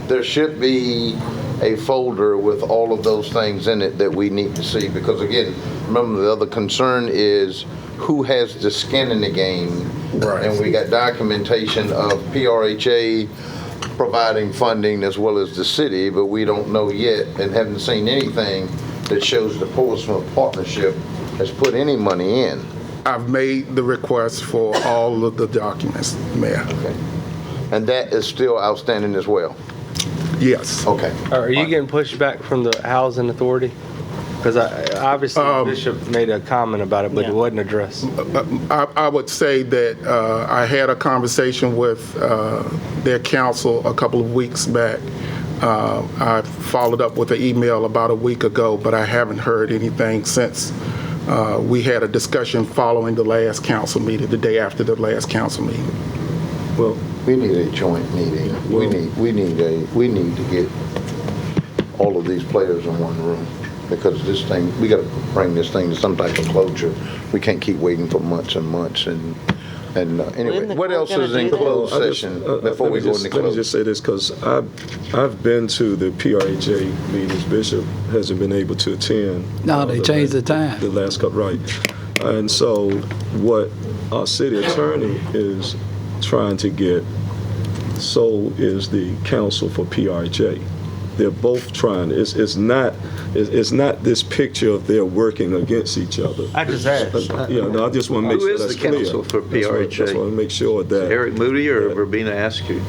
there should be a folder with all of those things in it that we need to see. Because again, remember the other concern is who has the skin in the game. Right. And we got documentation of PRHA providing funding as well as the city, but we don't know yet and haven't seen anything that shows the Portsmouth Partnership has put any money in. I've made the request for all of the documents, Mayor. Okay. And that is still outstanding as well? Yes. Okay. Are you getting pushback from the housing authority? Because obviously Bishop made a comment about it, but it wasn't addressed. I would say that I had a conversation with their council a couple of weeks back. I followed up with an email about a week ago, but I haven't heard anything since we had a discussion following the last council meeting, the day after the last council meeting. Well, we need a joint meeting. We need to get all of these players in one room, because this thing, we got to bring this thing to some type of closure. We can't keep waiting for months and months. And anyway, what else is in closed session before we go into closed? Let me just say this, because I've been to the PRHA meetings. Bishop hasn't been able to attend. No, they changed the time. The last couple, right. And so what our city attorney is trying to get, so is the counsel for PRJ. They're both trying. It's not this picture of they're working against each other. I just asked. No, I just want to make sure that's clear. Who is the counsel for PRHA? That's what I want to make sure that. Eric Moody or Verbena Askew?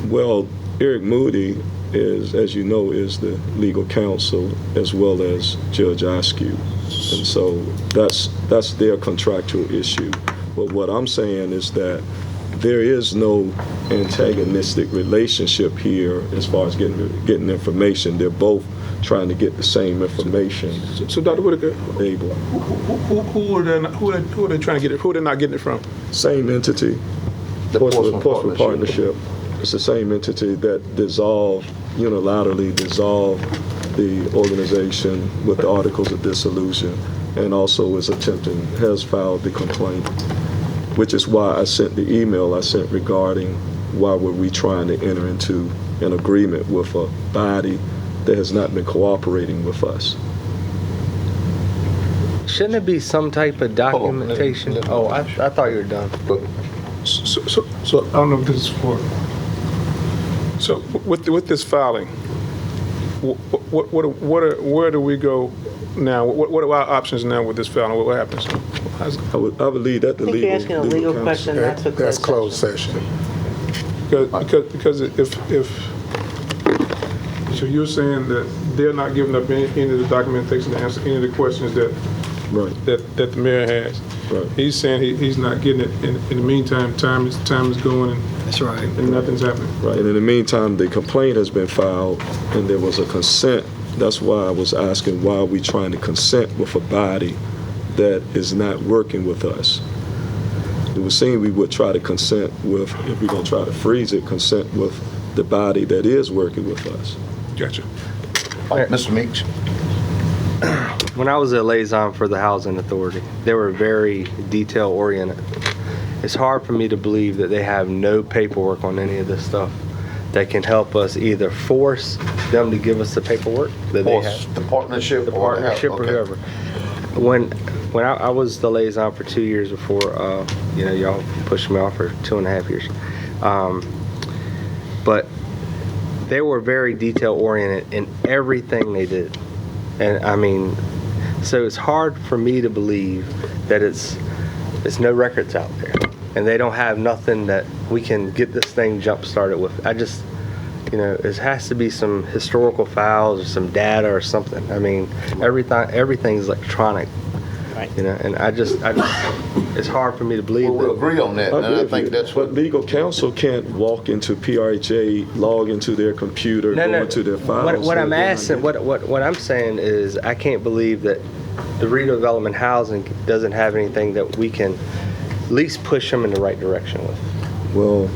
Well, Eric Moody is, as you know, is the legal counsel as well as Judge Askew, and so that's their contractual issue. But what I'm saying is that there is no antagonistic relationship here as far as getting information. They're both trying to get the same information. So Dr. Whitaker, able. who are they trying to get it? Who are they not getting it from? Same entity. The Portsmouth Partnership. It's the same entity that unilaterally dissolved the organization with the Articles of Dissolution, and also has filed the complaint, which is why I sent the email I sent regarding why were we trying to enter into an agreement with a body that has not been cooperating with us. Shouldn't it be some type of documentation? Oh, I thought you were done. So I don't know what this is for. So with this filing, where do we go now? What are our options now with this filing? What happens? I would leave that to I think you're asking a legal counsel. question. That's closed session. Because if so you're saying that they're not giving up any of the documentation to answer any of the questions that the mayor has. Right. He's saying he's not getting it. In the meantime, time is going, and That's right. and nothing's happening. Right, and in the meantime, the complaint has been filed, and there was a consent. That's why I was asking, why are we trying to consent with a body that is not working with us? It was saying we would try to consent with, if we're going to try to freeze it, consent with the body that is working with us. Gotcha. Mr. Meeks? When I was a liaison for the Housing Authority, they were very detail-oriented. It's hard for me to believe that they have no paperwork on any of this stuff that can help us either force them to give us the paperwork that they have. The partnership? The partnership or whoever. When I was the liaison for 2 years before, y'all pushed me off for 2.5 years. But they were very detail-oriented in everything they did. And I mean, so it's hard for me to believe that it's no records out there, and they don't have nothing that we can get this thing jump started with. I just, it has to be some historical files or some data or something. I mean, everything's electronic. Right. And I just, it's hard for me to believe. We'll agree on that, and I think that's what. But legal counsel can't walk into PRHA, log into their computer, go into their files. What I'm asking, what I'm saying is, I can't believe that the redevelopment housing doesn't have anything that we can at least push them in the right direction with. Well,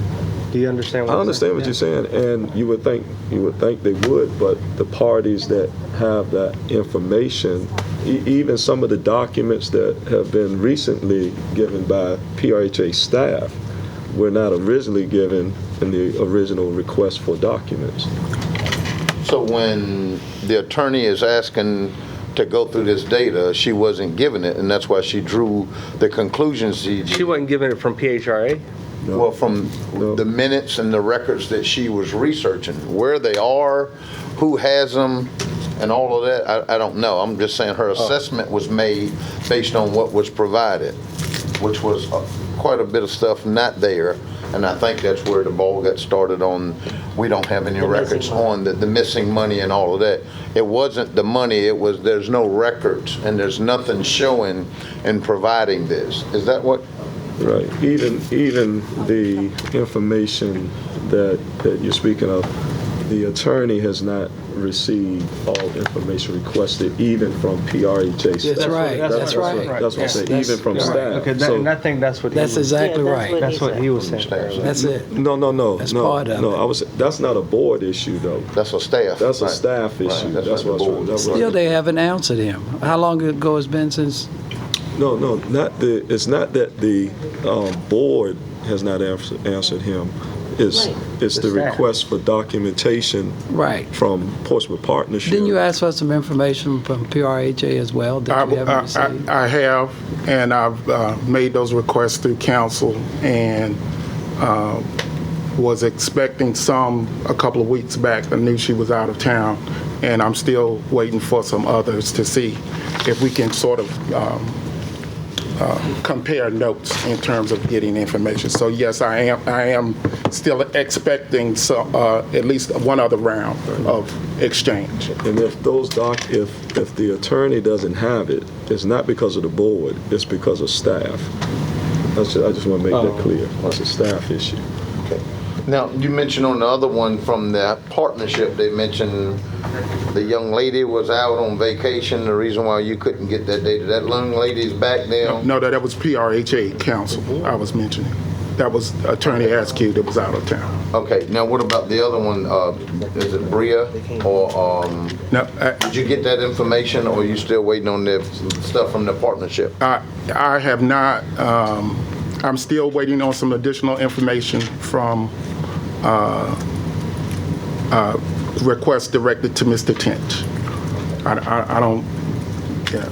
do you understand what I understand what you're saying, and you would think they would, but the parties that have that information, even some of the documents that have been recently given by PRHA staff were not originally given in the original request for documents. So when the attorney is asking to go through this data, she wasn't given it, and that's why she drew the conclusions. She wasn't given it from PHRA? No. Well, from the minutes and the records that she was researching, where they are, who has them, and all of that, I don't know. I'm just saying her assessment was made based on what was provided, which was quite a bit of stuff not there. And I think that's where the ball got started on, we don't have any records on the missing money and all of that. It wasn't the money, it was there's no records and there's nothing showing in providing this. Is that what? Right. Even the information that you're speaking of, the attorney has not received all information requested, even from PRHA staff. That's right. That's right. That's what I'm saying, even from staff. Okay, So- and I think that's what he That's was, exactly right. that's what he was saying. That's it. No. That's part of it. That's not a board issue, though. That's a staff. That's a right. staff issue. Right. That's not what the I was board. trying. Still, they haven't answered him. How long ago has been since? No, not the. It's not that the board has not answered him. It's the request for documentation Right. from Portsmouth Partnership. Didn't you ask for some information from PRHA as well that you haven't received? I have, and I've made those requests through council, and was expecting some a couple of weeks back. I knew she was out of town, and I'm still waiting for some others to see if we can sort of compare notes in terms of getting information. So yes, I am still expecting at least one other round of exchange. And if if the attorney doesn't have it, it's not because of the board, it's because of staff. I just want to make that clear. It's a staff issue. Okay. Now, you mentioned on the other one from that partnership, they mentioned the young lady was out on vacation. The reason why you couldn't get that data, that young lady's back now? No, that was PRHA counsel I was mentioning. That was Attorney Askew that was out of town. Okay, now what about the other one? Is it Bria or No, did you get that information, or are you still waiting on the stuff from the partnership? I have not. I'm still waiting on some additional information from requests directed to Mr. Tench. I don't. Yeah,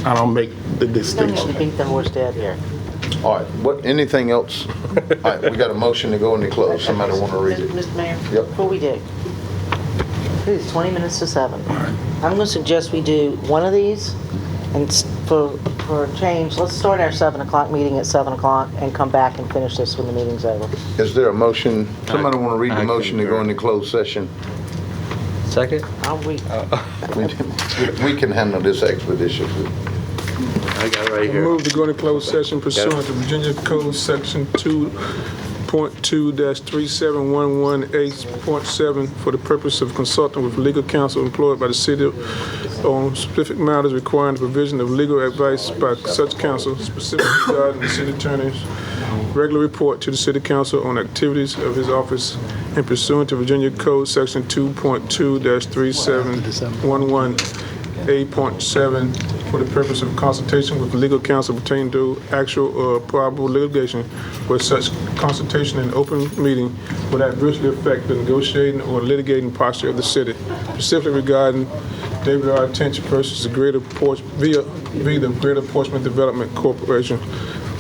I don't make the You don't need distinction. to beat the horse dead here. All right, anything else? All right, we got a motion to go into close. Somebody want to read it? Mr. Mayor? Yep. Before we do, it's 20 minutes to 7. I'm going to suggest we do one of these, and for a change, let's start our 7 o'clock meeting at 7 o'clock and come back and finish this when the meeting's over. Is there a motion? Somebody want to read the motion to go into closed session? Second? I'll read. We can handle this expeditiously. I got it right here. Move to go into closed session pursuant to Virginia Code Section 2.2-3711A.7 for the purpose of consulting with legal counsel employed by the city on specific matters requiring the provision of legal advice by such counsel, specifically regarding the city attorney's regular report to the city council on activities of his office and pursuant to Virginia Code Section 2.2-3711A.7 for the purpose of consultation with legal counsel pertaining to actual or probable litigation where such consultation in open meeting would adversely affect the negotiating or litigating posture of the city, specifically regarding David R. Tench versus the Greater Portsmouth Development Corporation,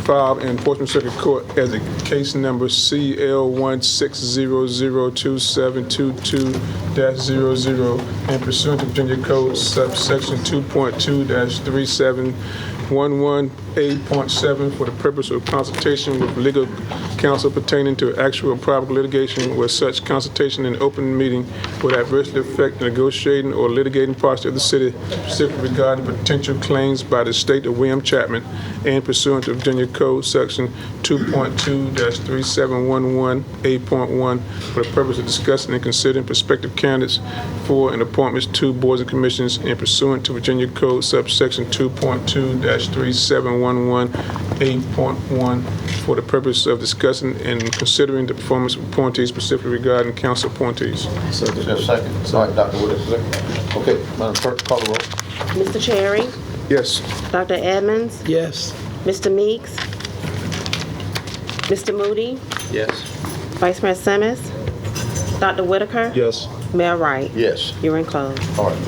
filed in Portsmouth Circuit Court as a case number CL160022722-00 and pursuant to Virginia Code subsection 2.2-3711A.7 for the purpose of consultation with legal counsel pertaining to actual or probable litigation where such consultation in open meeting would adversely affect the negotiating or litigating posture of the city, specifically regarding potential claims by the state of William Chapman and pursuant to Virginia Code Section 2.2-3711A.1 for the purpose of discussing and considering prospective candidates for and appointments to boards and commissions and pursuant to Virginia Code subsection 2.2-3711A.1 for the purpose of discussing and considering the performance of appointees, specifically regarding council appointees. Is there a second? All right, Dr. Wood is second. Okay, Madam Clerk, call the roll. Mr. Cherry? Yes. Dr. Edmonds? Yes. Mr. Meeks? Mr. Moody? Yes. Vice Mayor Simmons? Dr. Whitaker? Yes. Mayor Wright? Yes. You're in closed. All right.